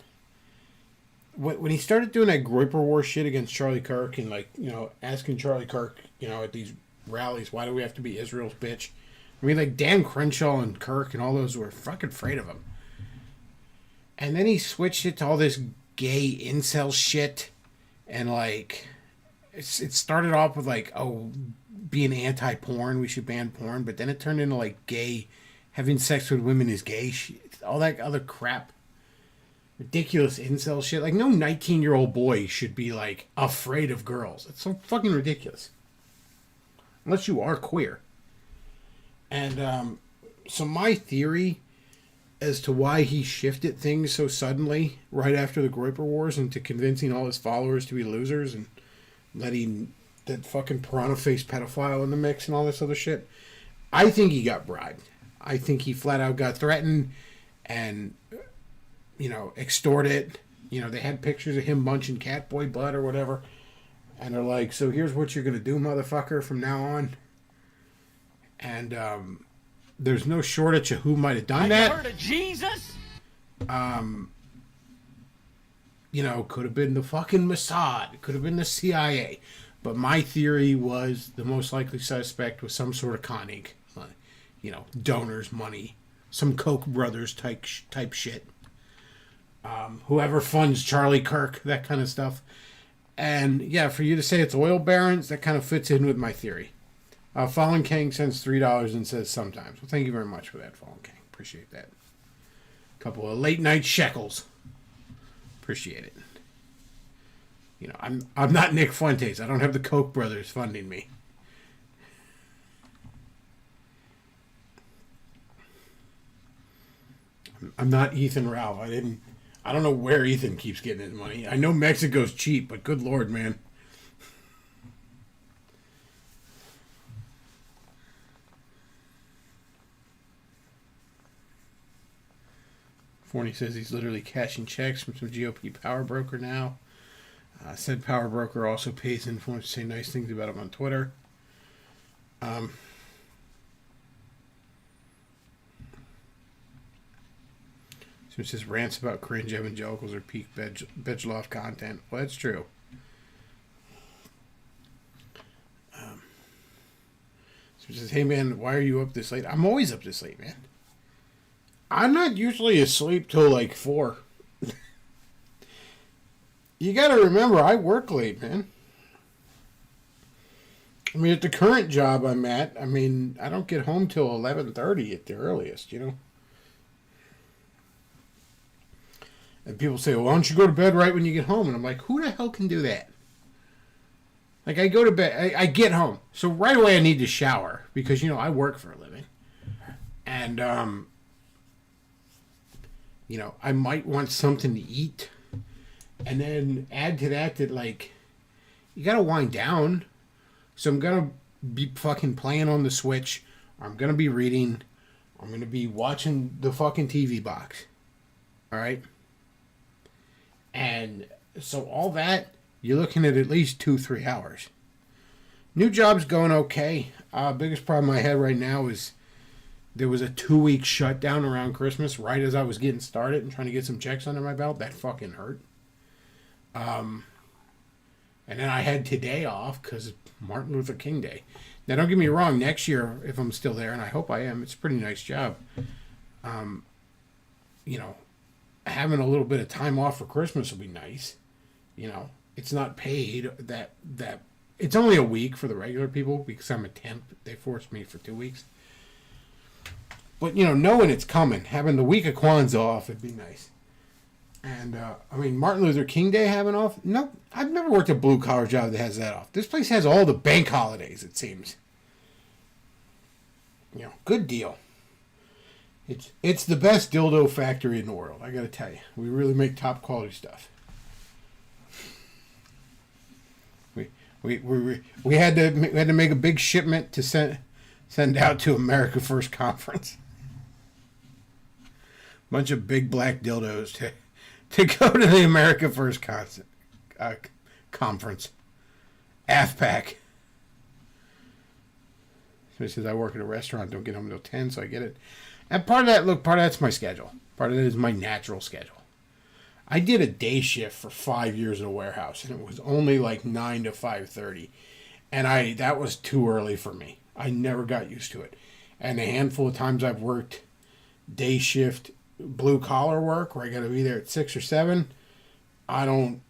when he started doing that Groyper War shit against Charlie Kirk and, like, you know, asking Charlie Kirk, you know, at these rallies, why do we have to be Israel's bitch? I mean, like, Dan Crenshaw and Kirk and all those were fucking afraid of him. And then he switched it to all this gay incel shit. And, like, it started off with, like, oh, being anti-porn, we should ban porn. But then it turned into, like, gay, having sex with women is gay shit. All that other crap. Ridiculous incel shit. Like, no 19-year-old boy should be, like, afraid of girls. It's so fucking ridiculous. Unless you are queer. And, so my theory as to why he shifted things so suddenly right after the Groyper Wars into convincing all his followers to be losers and letting that fucking piranha-faced pedophile in the mix and all this other shit, I think he got bribed. I think he flat out got threatened and, you know, extorted. You know, they had pictures of him munching Catboy blood or whatever. And they're like, so here's what you're going to do, motherfucker, from now on. And there's no shortage of who might have done that. Have you heard of Jesus? You know, could have been the fucking Mossad. It could have been the CIA. But my theory was the most likely suspect was some sort of conning. You know, donors, money, some Koch brothers type shit. Whoever funds Charlie Kirk, that kind of stuff. And yeah, for you to say it's oil barons, that kind of fits in with my theory. Fallen King sends $3 and says sometimes. Well, thank you very much for that, Fallen King. Appreciate that. A couple of late night shekels. Appreciate it. You know, I'm not Nick Fuentes. I don't have the Koch brothers funding me. I'm not Ethan Ralph. I don't know where Ethan keeps getting his money. I know Mexico's cheap, but good Lord, man. Forney says he's literally cashing checks from some GOP power broker now. Said power broker also pays influence to say nice things about him on Twitter. So it says rants about cringe evangelicals are peak Bedglov content. Well, that's true. So it says, hey man, why are you up this late? I'm always up this late, man. I'm not usually asleep till like 4. You gotta remember, I work late, man. I mean, at the current job I'm at, I mean, I don't get home till 11:30 at the earliest, you know? And people say, well, why don't you go to bed right when you get home? And I'm like, who the hell can do that? Like, I go to bed, I get home. So right away I need to shower because, you know, I work for a living. And, you know, I might want something to eat. And then add to that, like, you gotta wind down. So I'm gonna be fucking playing on the Switch. Or I'm gonna be reading. I'm gonna be watching the fucking TV box. Alright? And so all that, you're looking at least 2-3 hours. New job's going okay. Biggest problem I had right now is there was a 2-week shutdown around Christmas right as I was getting started and trying to get some checks under my belt. That fucking hurt. And then I had today off because Martin Luther King Day. Now, don't get me wrong. Next year, if I'm still there, and I hope I am, it's a pretty nice job. You know, having a little bit of time off for Christmas will be nice. You know, it's not paid. That it's only a week for the regular people because I'm a temp. They forced me for 2 weeks. But, you know, knowing it's coming, having the week of Kwanzaa off would be nice. And, I mean, Martin Luther King Day having off? No, I've never worked a blue-collar job that has that off. This place has all the bank holidays, it seems. You know, good deal. It's the best dildo factory in the world, I gotta tell you. We really make top-quality stuff. We had to make a big shipment to send out to America First Conference. Bunch of big black dildos to go to the America First Conference. AFPAC. So he says, I work at a restaurant, don't get home until 10, so I get it. And part of that's my schedule. Part of that is my natural schedule. I did a day shift for 5 years in a warehouse, and it was only like 9 to 5:30. And that was too early for me. I never got used to it. And a handful of times I've worked day shift blue collar work where I got to be there at 6 or 7. I don't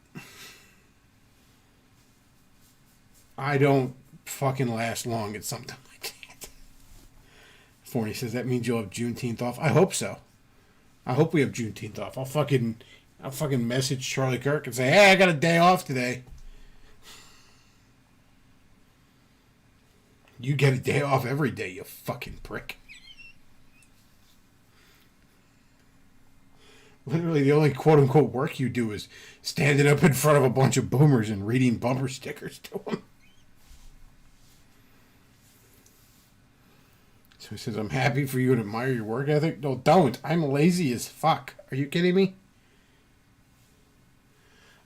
fucking last long at something like that. Forney says, that means you'll have Juneteenth off. I hope so. I hope we have Juneteenth off. I'll fucking message Charlie Kirk and say, hey, I got a day off today. You get a day off every day, you fucking prick. Literally, the only quote-unquote work you do is standing up in front of a bunch of boomers and reading bumper stickers to them. So he says, I'm happy for you and admire your work ethic. No, don't. I'm lazy as fuck. Are you kidding me?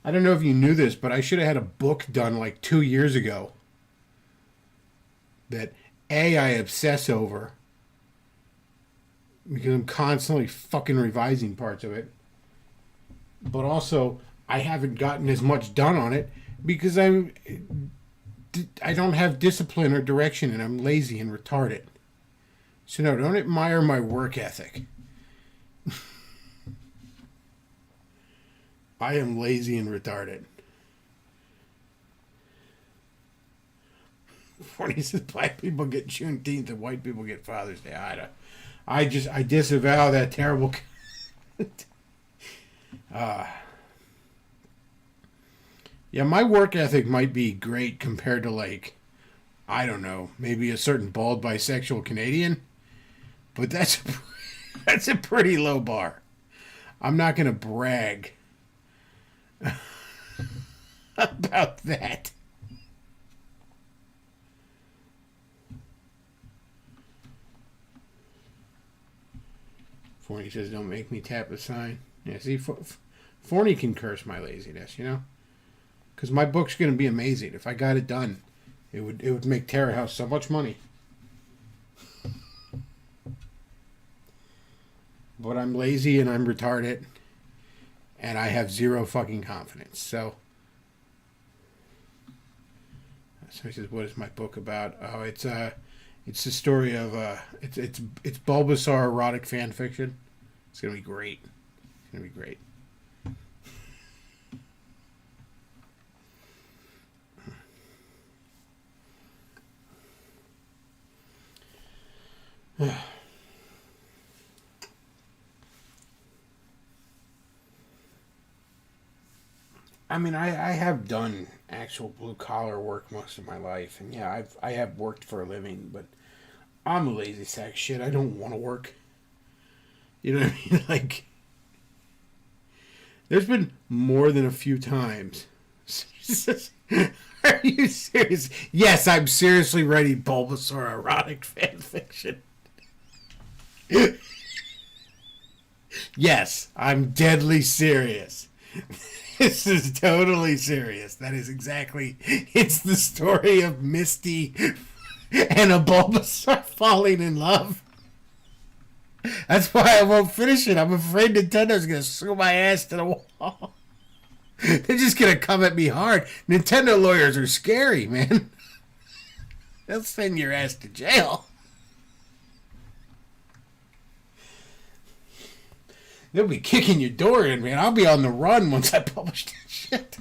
I don't know if you knew this, but I should have had a book done like 2 years ago that I obsess over because I'm constantly fucking revising parts of it. But also, I haven't gotten as much done on it because I don't have discipline or direction, and I'm lazy and retarded. So no, don't admire my work ethic. I am lazy and retarded. When he says black people get Juneteenth and white people get Father's Day, I disavow that terrible. Yeah, my work ethic might be great compared to, like, I don't know, maybe a certain bald bisexual Canadian, but that's a pretty low bar. I'm not gonna brag about that. Forney says, don't make me tap the sign. Yeah, see, Forney can curse my laziness, you know? Because my book's going to be amazing. If I got it done, it would make Terror House so much money. But I'm lazy and I'm retarded. And I have zero fucking confidence. So he says, what is my book about? Oh, it's the story of it's Bulbasaur erotic fan fiction. It's gonna be great. It's gonna be great. I mean, I have done actual blue collar work most of my life, and yeah, I have worked for a living, but I'm a lazy sack shit. I don't want to work. You know what I mean? Like, there's been more than a few times. Are you serious? Yes, I'm seriously writing Bulbasaur erotic fan fiction. Yes, I'm deadly serious. This is totally serious. That is exactly... It's the story of Misty and a Bulbasaur falling in love. That's why I won't finish it. I'm afraid Nintendo's going to sue my ass to the wall. They're just going to come at me hard. Nintendo lawyers are scary, man. They'll send your ass to jail. They'll be kicking your door in, man. I'll be on the run once I publish that shit.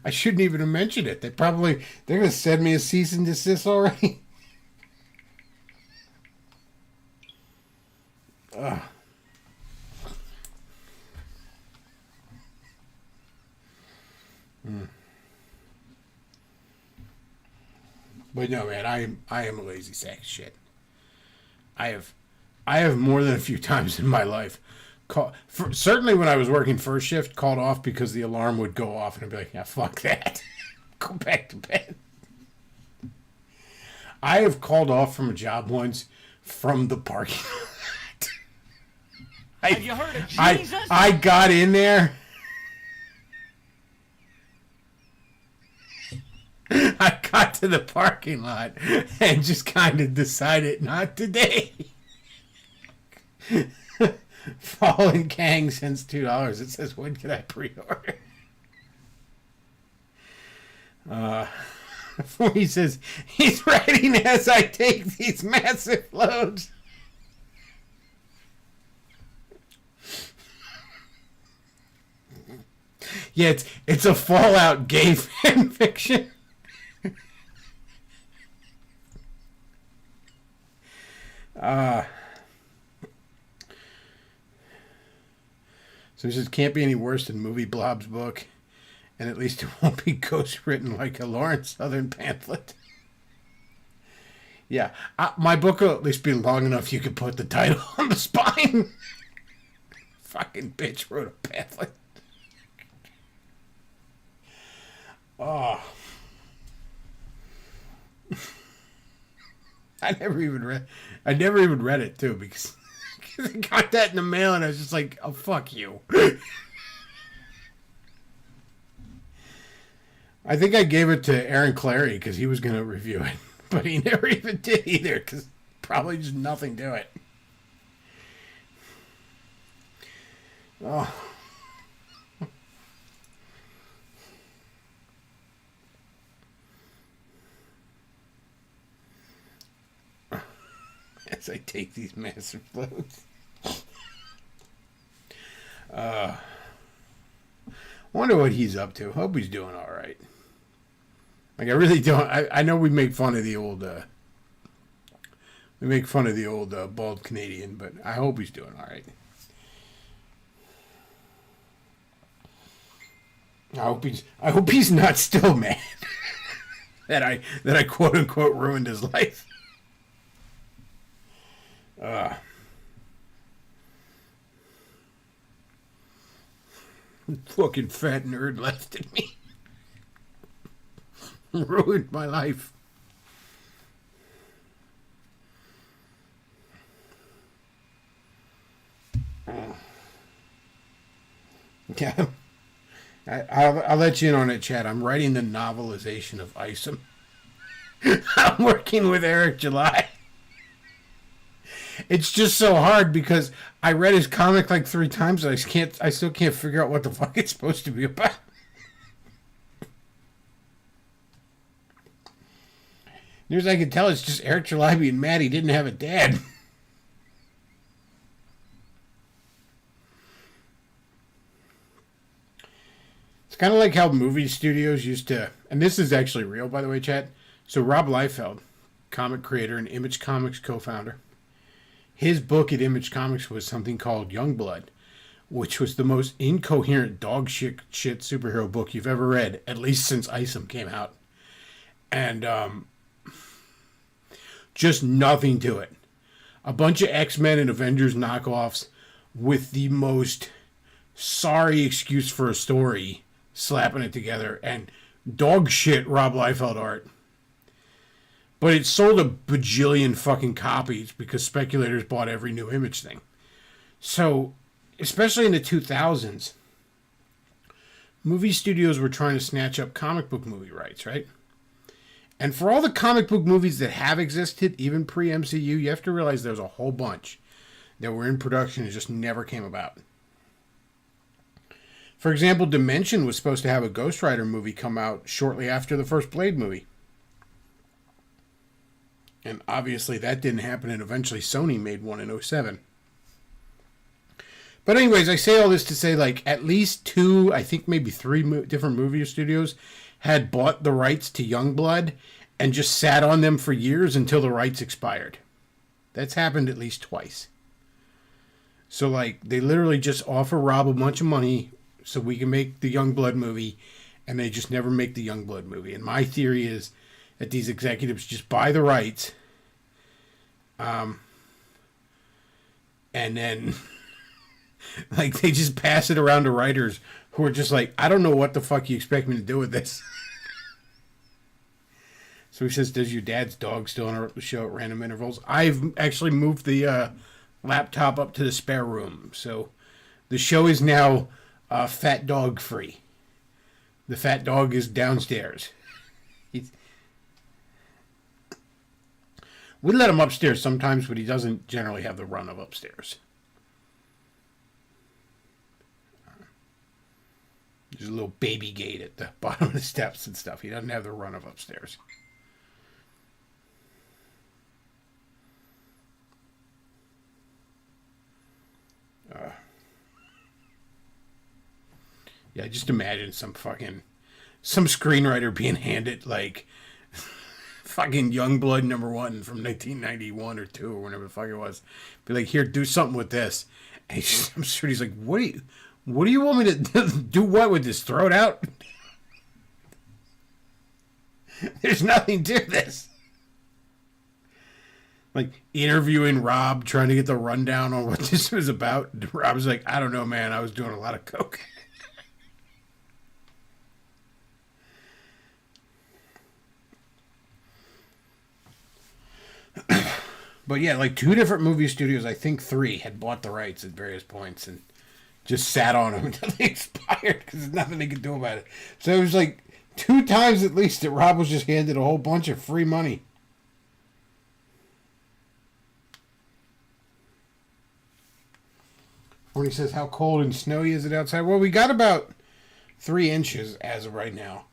I shouldn't even have mentioned it. They're going to send me a cease and desist already. But no, man, I am a lazy sack of shit. I have more than a few times in my life certainly when I was working first shift, called off because the alarm would go off and I'd be like, yeah, fuck that. Go back to bed. I have called off from a job once from the parking lot. Have you heard of Jesus? I got in there. I got to the parking lot and just kind of decided not today. Fallen Kang sends $2. It says, when can I pre-order? He says, he's writing as I take these massive loads. Yeah, it's a Fallout gay fan fiction. So he says, can't be any worse than Movie Blob's book. And at least it won't be ghost written like a Lawrence Southern pamphlet. Yeah, my book will at least be long enough you could put the title on the spine. Fucking bitch wrote a pamphlet. Oh. I never even read it too because I got that in the mail and I was just like, oh, fuck you. I think I gave it to Aaron Clary because he was going to review it, but he never even did either because probably just nothing to it. Oh. As I take these massive loads. Wonder what he's up to. Hope he's doing all right. Like, I really don't. I know we make fun of the old bald Canadian, but I hope he's doing all right. I hope he's not still mad that I quote unquote ruined his life. Fucking fat nerd left at me. Ruined my life. Yeah. I'll let you in on it, Chad. I'm writing the novelization of Isom. I'm working with Eric July. It's just so hard because I read his comic like 3 times and I still can't figure out what the fuck it's supposed to be about. Near as I can tell, it's just Eric July being mad he didn't have a dad. It's kind of like how movie studios used to, and this is actually real, by the way, Chad. So Rob Liefeld, comic creator and Image Comics co-founder, his book at Image Comics was something called Youngblood, which was the most incoherent dog shit superhero book you've ever read, at least since Isom came out. And just nothing to it. A bunch of X-Men and Avengers knockoffs with the most sorry excuse for a story, slapping it together, and dog shit Rob Liefeld art. But it sold a bajillion fucking copies because speculators bought every new Image thing. So, especially in the 2000s, movie studios were trying to snatch up comic book movie rights, right? And for all the comic book movies that have existed, even pre-MCU, you have to realize there's a whole bunch that were in production and just never came about. For example, Dimension was supposed to have a Ghost Rider movie come out shortly after the first Blade movie. And obviously that didn't happen, and eventually Sony made one in 2007. But anyways, I say all this to say, like, at least 2, I think maybe 3 different movie studios had bought the rights to Youngblood and just sat on them for years until the rights expired. That's happened at least twice. So, like, they literally just offer Rob a bunch of money so we can make the Youngblood movie, and they just never make the Youngblood movie. And my theory is that these executives just buy the rights, and then like they just pass it around to writers who are just like, I don't know what the fuck you expect me to do with this. So he says, does your dad's dog still interrupt the show at random intervals? I've actually moved the laptop up to the spare room. So the show is now fat dog free. The fat dog is downstairs. We let him upstairs sometimes, but he doesn't generally have the run of upstairs. There's a little baby gate at the bottom of the steps and stuff. He doesn't have the run of upstairs. Yeah, just imagine some screenwriter being handed like fucking Youngblood #1 from 1991 or 2 or whenever the fuck it was. Be like, here, do something with this. And I'm sure he's like, what do you want me to do? What with this? Throw it out? There's nothing to this. Like interviewing Rob, trying to get the rundown on what this was about. Rob was like, I don't know, man. I was doing a lot of coke. But yeah, like 2 different movie studios, I think 3, had bought the rights at various points and just sat on them until they expired because there's nothing they could do about it. So it was like 2 times at least that Rob was just handed a whole bunch of free money. When he says, how cold and snowy is it outside? Well, we got about 3 inches as of right now.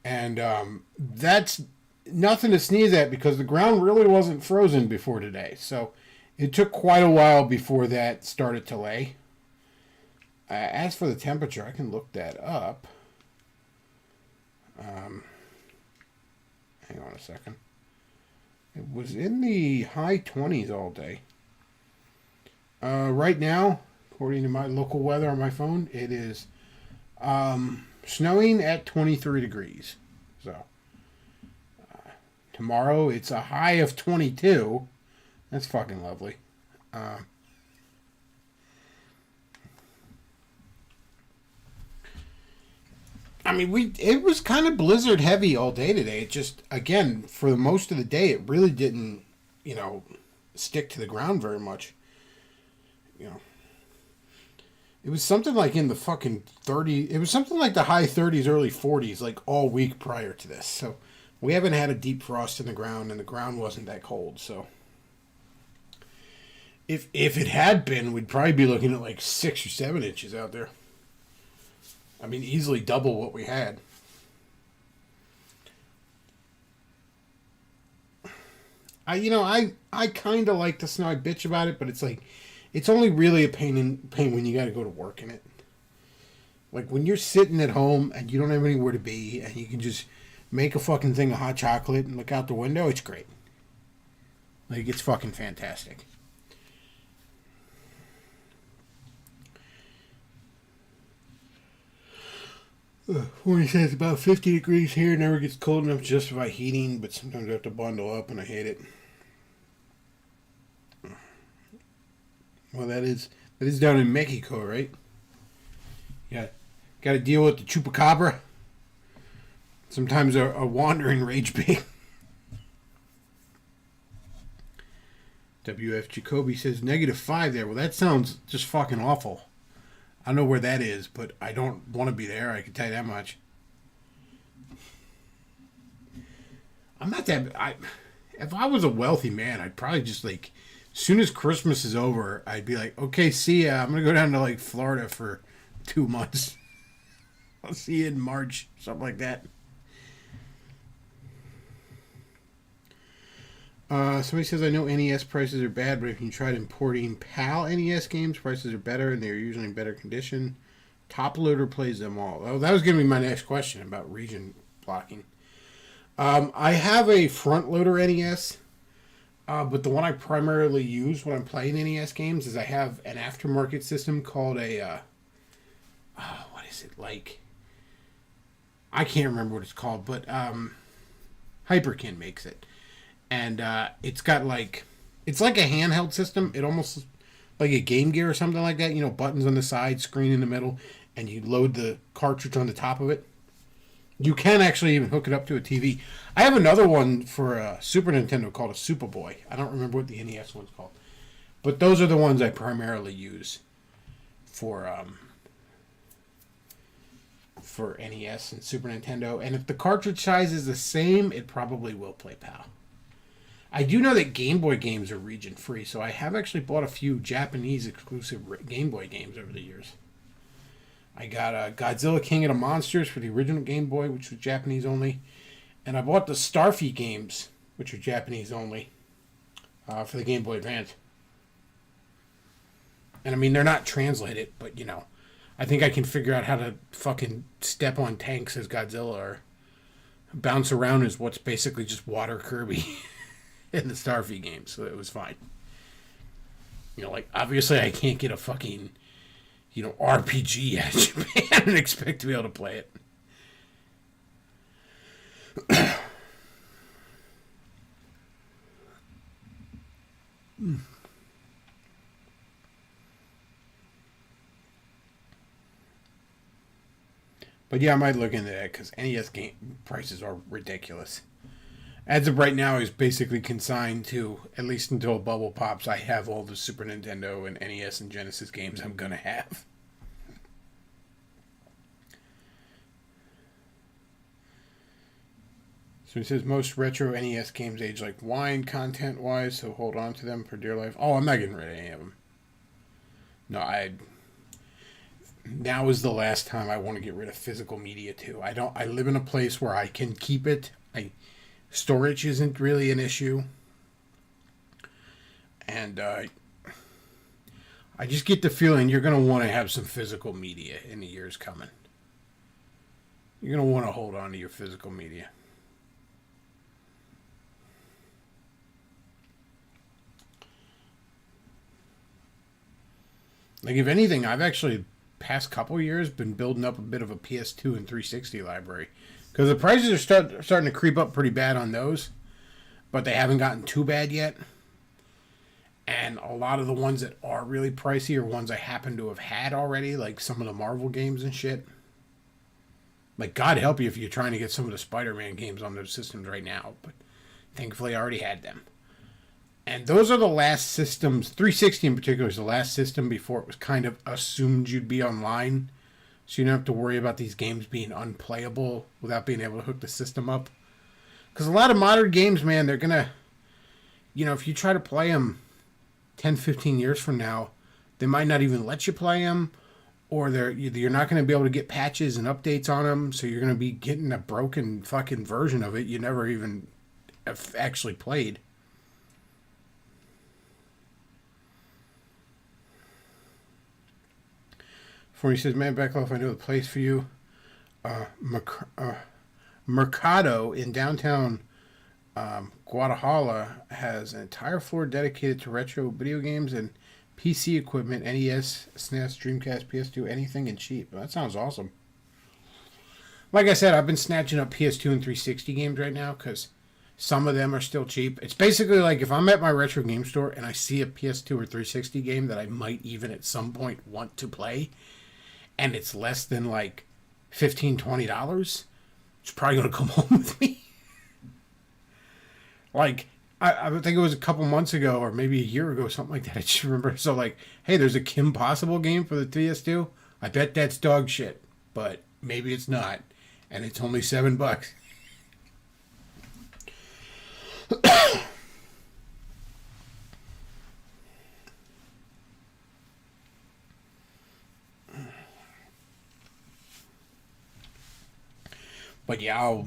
And that's nothing to sneeze at because the ground really wasn't frozen before today. So it took quite a while before that started to lay. As for the temperature, I can look that up. Hang on a second. It was in the high 20s all day. Right now, according to my local weather on my phone, it is snowing at 23 degrees. So tomorrow it's a high of 22. That's fucking lovely. I mean, it was kind of blizzard heavy all day today. It just, again, for the most of the day, it really didn't, stick to the ground very much. It was something like in the fucking 30, it was something like the high 30s, early 40s, like all week prior to this. So we haven't had a deep frost in the ground, and the ground wasn't that cold. So if it had been, we'd probably be looking at like 6 or 7 inches out there. I mean, easily double what we had. I kind of like the snow. I bitch about it, but it's like, it's only really a pain when you got to go to work in it. Like when you're sitting at home and you don't have anywhere to be and you can just make a fucking thing of hot chocolate and look out the window, it's great. Like, it's fucking fantastic. When he says about 50 degrees here, never gets cold enough to justify heating, but sometimes I have to bundle up and I hate it. Well, that is down in Mexico, right? Yeah, got to deal with the chupacabra. Sometimes a wandering rage bait. WF Jacoby says -5 there. Well, that sounds just fucking awful. I don't know where that is, but I don't want to be there. I can tell you that much. I'm not that... if I was a wealthy man, I'd probably just, like... As soon as Christmas is over, I'd be like, okay, see ya. I'm going to go down to, like, Florida for 2 months. I'll see you in March. Something like that. Somebody says, I know NES prices are bad, but if you tried importing PAL NES games, prices are better, and they're usually in better condition. Top Loader plays them all. Oh, that was going to be my next question about region blocking. I have a front loader NES, but the one I primarily use when I'm playing NES games is I have an aftermarket system called a, what is it, like, I can't remember what it's called, but Hyperkin makes it. And it's got like, it's like a handheld system. It almost like a Game Gear or something like that. Buttons on the side, screen in the middle, and you load the cartridge on the top of it. You can actually even hook it up to a TV. I have another one for a Super Nintendo called a Superboy. I don't remember what the NES one's called. But those are the ones I primarily use for NES and Super Nintendo. And if the cartridge size is the same, it probably will play PAL. I do know that Game Boy games are region free, so I have actually bought a few Japanese exclusive Game Boy games over the years. I got Godzilla King of the Monsters for the original Game Boy, which was Japanese only. And I bought the Starfy games, which are Japanese only, for the Game Boy Advance. And I mean, they're not translated, but you know, I think I can figure out how to fucking step on tanks as Godzilla or bounce around as what's basically just water Kirby in the Starfy game, so it was fine. You know, like, obviously I can't get a fucking, you know, RPG out of Japan and expect to be able to play it. But yeah, I might look into that because NES game prices are ridiculous. As of right now, he's basically consigned to, at least until a bubble pops, I have all the Super Nintendo and NES and Genesis games I'm going to have. So he says most retro NES games age like wine content-wise, so hold on to them for dear life. Oh, I'm not getting rid of any of them. No, now is the last time I want to get rid of physical media too. I live in a place where I can keep it. Storage isn't really an issue. And I just get the feeling you're going to want to have some physical media in the years coming. You're going to want to hold on to your physical media. Like, if anything, I've actually, past couple years, been building up a bit of a PS2 and 360 library. Because the prices are starting to creep up pretty bad on those. But they haven't gotten too bad yet. And a lot of the ones that are really pricey are ones I happen to have had already. Like some of the Marvel games and shit. Like, God help you if you're trying to get some of the Spider-Man games on those systems right now. But thankfully I already had them. And those are the last systems, 360 in particular is the last system before it was kind of assumed you'd be online. So you don't have to worry about these games being unplayable without being able to hook the system up. Because a lot of modern games, man, they're going to, you know, if you try to play them 10, 15 years from now, they might not even let you play them. Or you're not going to be able to get patches and updates on them. So you're going to be getting a broken fucking version of it you never even have actually played. Before he says, man, Bedglov, I know the place for you. Mercado in downtown Guadalajara has an entire floor dedicated to retro video games and PC equipment, NES, SNES, Dreamcast, PS2, anything and cheap. That sounds awesome. Like I said, I've been snatching up PS2 and 360 games right now because some of them are still cheap. It's basically like if I'm at my retro game store and I see a PS2 or 360 game that I might even at some point want to play, and it's less than like $15, $20, it's probably going to come home with me. Like, I think it was a couple months ago or maybe a year ago, something like that. I just remember. So, like, hey, there's a Kim Possible game for the PS2. I bet that's dog shit, but maybe it's not. And it's only $7. But yeah,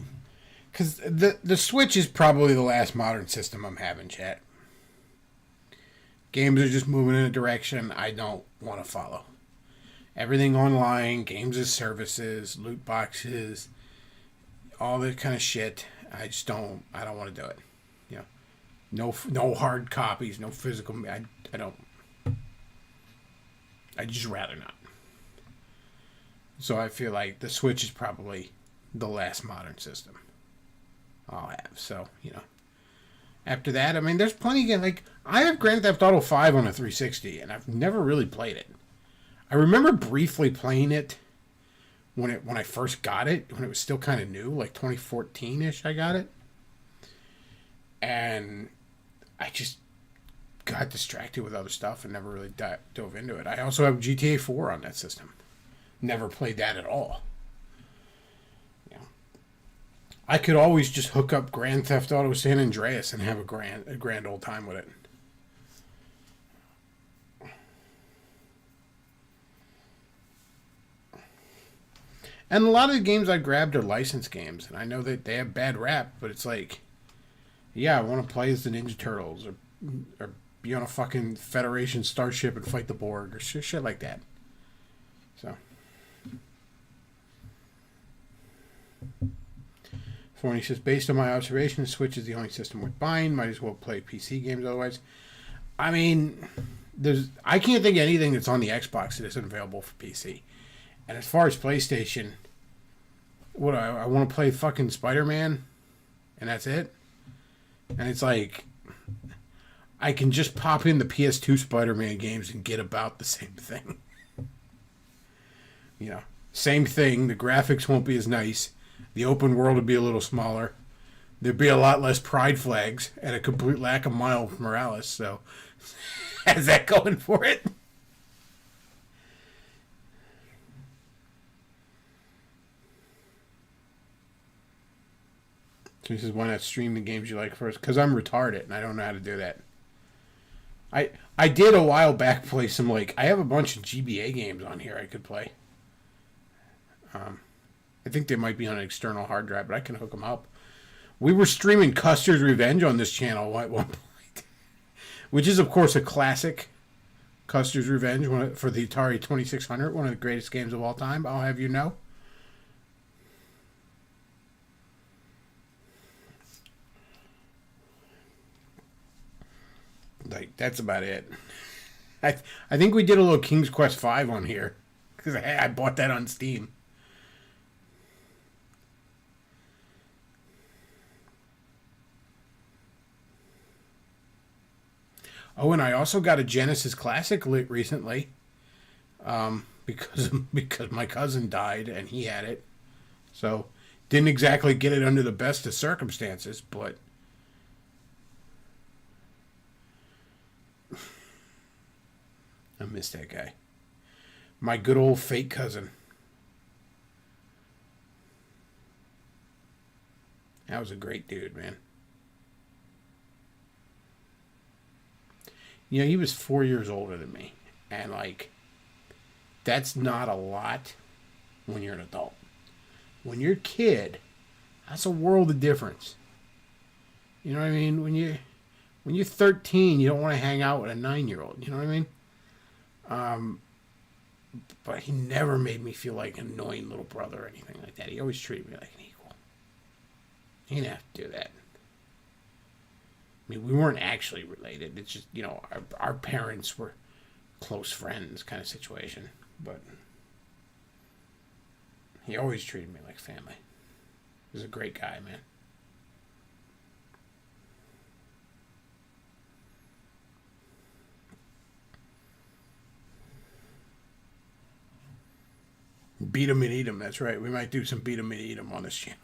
because the Switch is probably the last modern system I'm having, chat. Games are just moving in a direction I don't want to follow. Everything online, games as services, loot boxes, all that kind of shit. I don't want to do it. You know, no hard copies, no physical. I don't. I'd just rather not. So I feel like the Switch is probably the last modern system I'll have. So, you know, after that, I mean, there's plenty of games. Like, I have Grand Theft Auto 5 on a 360, and I've never really played it. I remember briefly playing it when I first got it, when it was still kind of new, like 2014-ish I got it. And I just got distracted with other stuff and never really dove into it. I also have GTA 4 on that system. Never played that at all. You know, I could always just hook up Grand Theft Auto San Andreas and have a grand old time with it. And a lot of the games I grabbed are licensed games, and I know that they have bad rap, but it's like, yeah, I want to play as the Ninja Turtles, or be on a fucking Federation starship and fight the Borg, or shit like that. So. Forney says, based on my observation, the Switch is the only system worth buying. Might as well play PC games otherwise. I mean, I can't think of anything that's on the Xbox that isn't available for PC. And as far as PlayStation, what I want to play fucking Spider-Man, and that's it. And it's like, I can just pop in the PS2 Spider-Man games and get about the same thing. You know, same thing. The graphics won't be as nice. The open world would be a little smaller. There'd be a lot less pride flags and a complete lack of Miles Morales. So, has that going for it? So he says, why not stream the games you like first? Because I'm retarded and I don't know how to do that. I did a while back play some, like, I have a bunch of GBA games on here I could play. I think they might be on an external hard drive, but I can hook them up. We were streaming Custer's Revenge on this channel at one point, which is, of course, a classic. Custer's Revenge for the Atari 2600, one of the greatest games of all time, I'll have you know. Like, that's about it. I think we did a little King's Quest V on here, because I bought that on Steam. Oh, and I also got a Genesis Classic recently, because my cousin died and he had it, so didn't exactly get it under the best of circumstances, but I miss that guy. My good old fake cousin. That was a great dude, man. You know, he was 4 years older than me. And, like, that's not a lot when you're an adult. When you're a kid, that's a world of difference. You know what I mean? When you're 13, you don't want to hang out with a 9-year-old. You know what I mean? But he never made me feel like an annoying little brother or anything like that. He always treated me like an equal. He didn't have to do that. I mean, we weren't actually related. It's just, you know, our parents were close friends kind of situation. But he always treated me like family. He was a great guy, man. Beat 'em and eat 'em. That's right. We might do some beat 'em and eat 'em on this channel.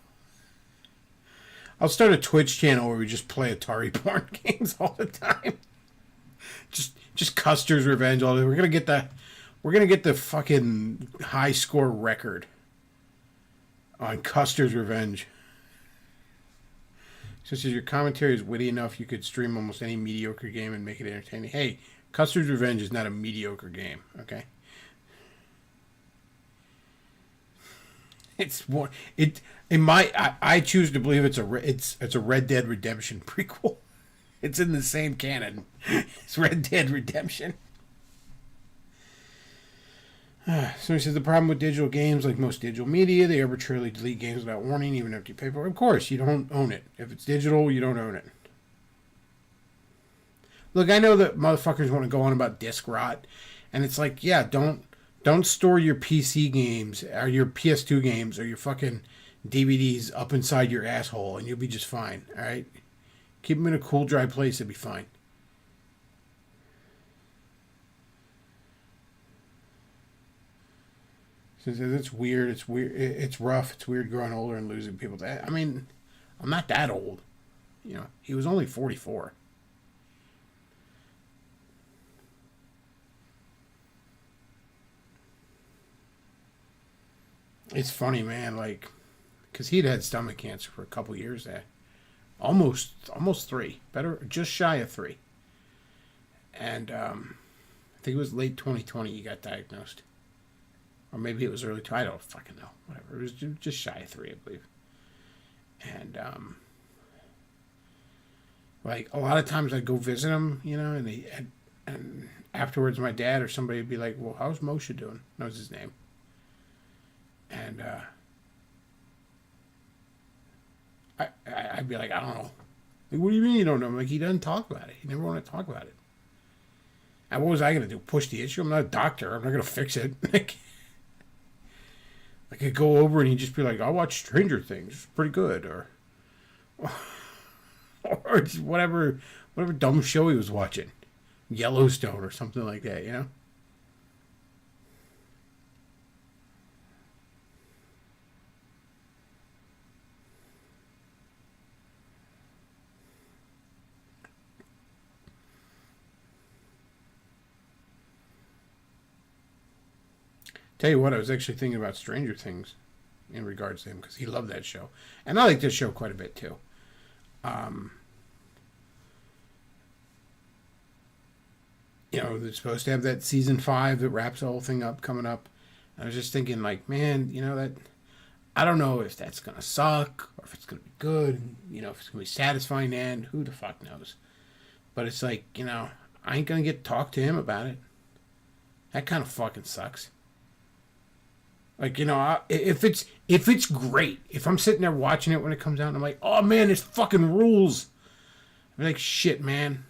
I'll start a Twitch channel where we just play Atari porn games all the time. Just Custer's Revenge all the time. We're gonna get the fucking high score record on Custer's Revenge. So since your commentary is witty enough, you could stream almost any mediocre game and make it entertaining. Hey, Custer's Revenge is not a mediocre game, okay? It's more I choose to believe it's a Red Dead Redemption prequel. It's in the same canon. It's Red Dead Redemption. So he says the problem with digital games, like most digital media, they arbitrarily delete games without warning, even after you pay for it. Of course, you don't own it. If it's digital, you don't own it. Look, I know that motherfuckers want to go on about disc rot, and it's like, yeah, don't store your PC games or your PS2 games or your fucking DVDs up inside your asshole and you'll be just fine, all right? Keep them in a cool, dry place, it'll be fine. So it's weird. It's weird. It's rough. It's weird growing older and losing people. I mean, I'm not that old. You know, he was only 44. It's funny, man. Like, because he'd had stomach cancer for a couple years there, almost 3, better, just shy of 3. And I think it was late 2020 he got diagnosed. Or maybe it was early, I don't fucking know. Whatever. It was just shy of 3, I believe. And, like, a lot of times I'd go visit him, you know, and afterwards my dad or somebody would be like, well, how's Moshe doing? That was his name. And, I'd be like, I don't know. Like, what do you mean you don't know? I'm like, he doesn't talk about it. He never wanted to talk about it. And what was I going to do? Push the issue? I'm not a doctor. I'm not going to fix it. I could go over and he'd just be like, I watch Stranger Things. It's pretty good. Or just whatever dumb show he was watching. Yellowstone or something like that, you know? Tell you what, I was actually thinking about Stranger Things in regards to him because he loved that show. And I like this show quite a bit too. You know, they're supposed to have that season 5 that wraps the whole thing up coming up. I was just thinking, like, man, you know, that I don't know if that's going to suck or if it's going to be good. You know, if it's going to be satisfying and who the fuck knows. But it's like, you know, I ain't going to get to talk to him about it. That kind of fucking sucks. Like, you know, if it's great, if I'm sitting there watching it when it comes out and I'm like, oh man, this fucking rules. I'm like, shit, man.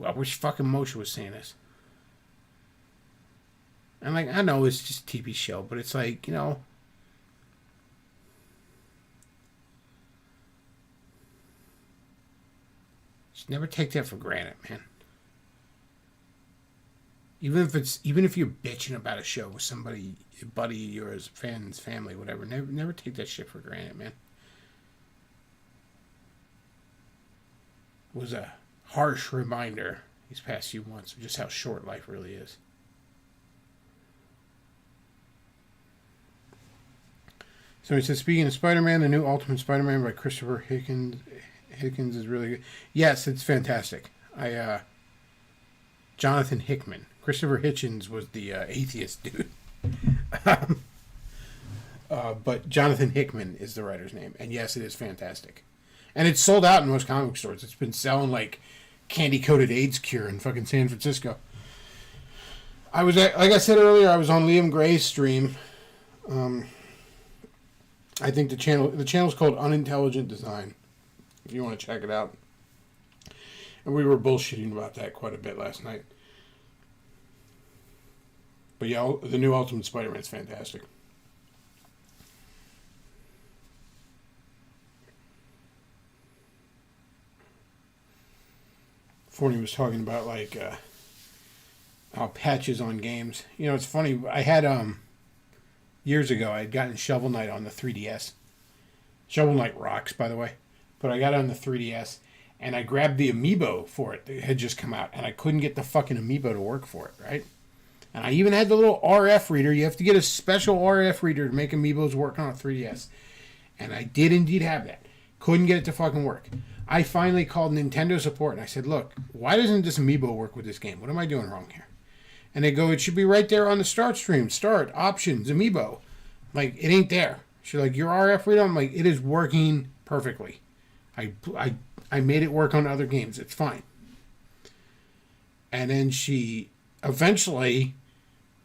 I wish fucking Moshe was saying this. And like, I know it's just a TV show, but it's like, you know, just never take that for granted, man. Even if you're bitching about a show with somebody, a buddy, yours, fans, family, whatever, never take that shit for granted, man. It was a harsh reminder these past few months of just how short life really is. So he says, speaking of Spider-Man, the new Ultimate Spider-Man by Christopher Hickens is really good. Yes, it's fantastic. Jonathan Hickman. Christopher Hitchens was the atheist dude. But Jonathan Hickman is the writer's name. And yes, it is fantastic. And it's sold out in most comic stores. It's been selling like candy-coated AIDS cure in fucking San Francisco. I was, like I said earlier, I was on Liam Gray's stream. I think the channel's called Unintelligent Design, if you want to check it out. And we were bullshitting about that quite a bit last night. But yeah, the new Ultimate Spider-Man's fantastic. Forney was talking about like patches on games. You know, it's funny. I had years ago I had gotten Shovel Knight on the 3DS. Shovel Knight rocks, by the way. But I got it on the 3DS and I grabbed the amiibo for it. It had just come out and I couldn't get the fucking amiibo to work for it, right? And I even had the little RF reader. You have to get a special RF reader to make amiibos work on a 3DS. And I did indeed have that. Couldn't get it to fucking work. I finally called Nintendo support and I said, look, why doesn't this amiibo work with this game? What am I doing wrong here? And they go, it should be right there on the start screen. Start, options, amiibo. Like, it ain't there. She's like, your RF reader? I'm like, it is working perfectly. I made it work on other games. It's fine. And then she eventually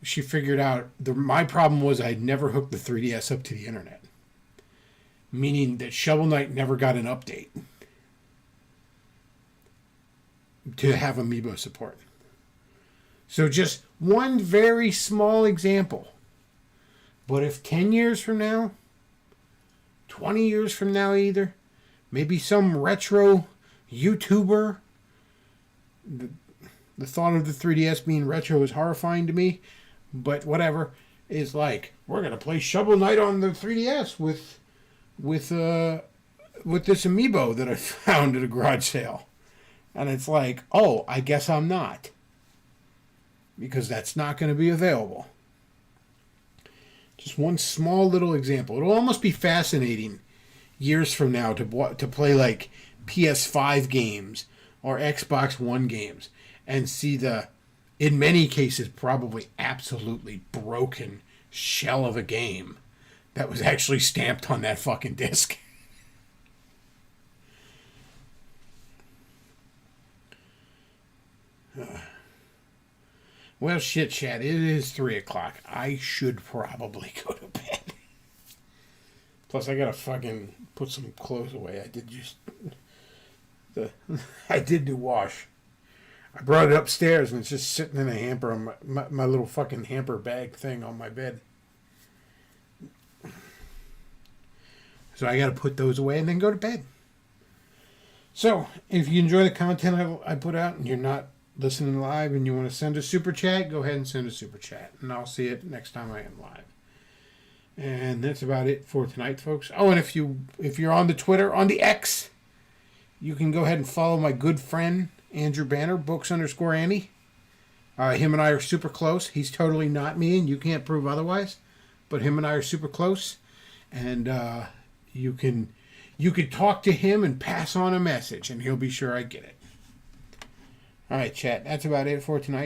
figured out my problem was I'd never hooked the 3DS up to the internet. Meaning that Shovel Knight never got an update to have amiibo support. So just one very small example. But if 10 years from now, 20 years from now either, maybe some retro YouTuber, the thought of the 3DS being retro is horrifying to me, but whatever, is like, we're gonna play Shovel Knight on the 3DS with this amiibo that I found at a garage sale. And it's like, oh, I guess I'm not. Because that's not going to be available. Just one small little example. It'll almost be fascinating years from now to play like PS5 games or Xbox One games and see the, in many cases, probably absolutely broken shell of a game that was actually stamped on that fucking disc. Well, shit, chat. It is 3 o'clock. I should probably go to bed. Plus, I gotta fucking put some clothes away. I did do wash. I brought it upstairs and it's just sitting in a hamper on my little fucking hamper bag thing on my bed. So I gotta put those away and then go to bed. So, if you enjoy the content I put out and you're not listening live and you want to send a super chat, go ahead and send a super chat. And I'll see it next time I am live. And that's about it for tonight, folks. Oh, and if you're on the Twitter, on the X, you can go ahead and follow my good friend, Andrew Banner, books_Annie. Him and I are super close. He's totally not me, and you can't prove otherwise. But him and I are super close. And you can talk to him and pass on a message, and he'll be sure I get it. All right, chat. That's about it for tonight.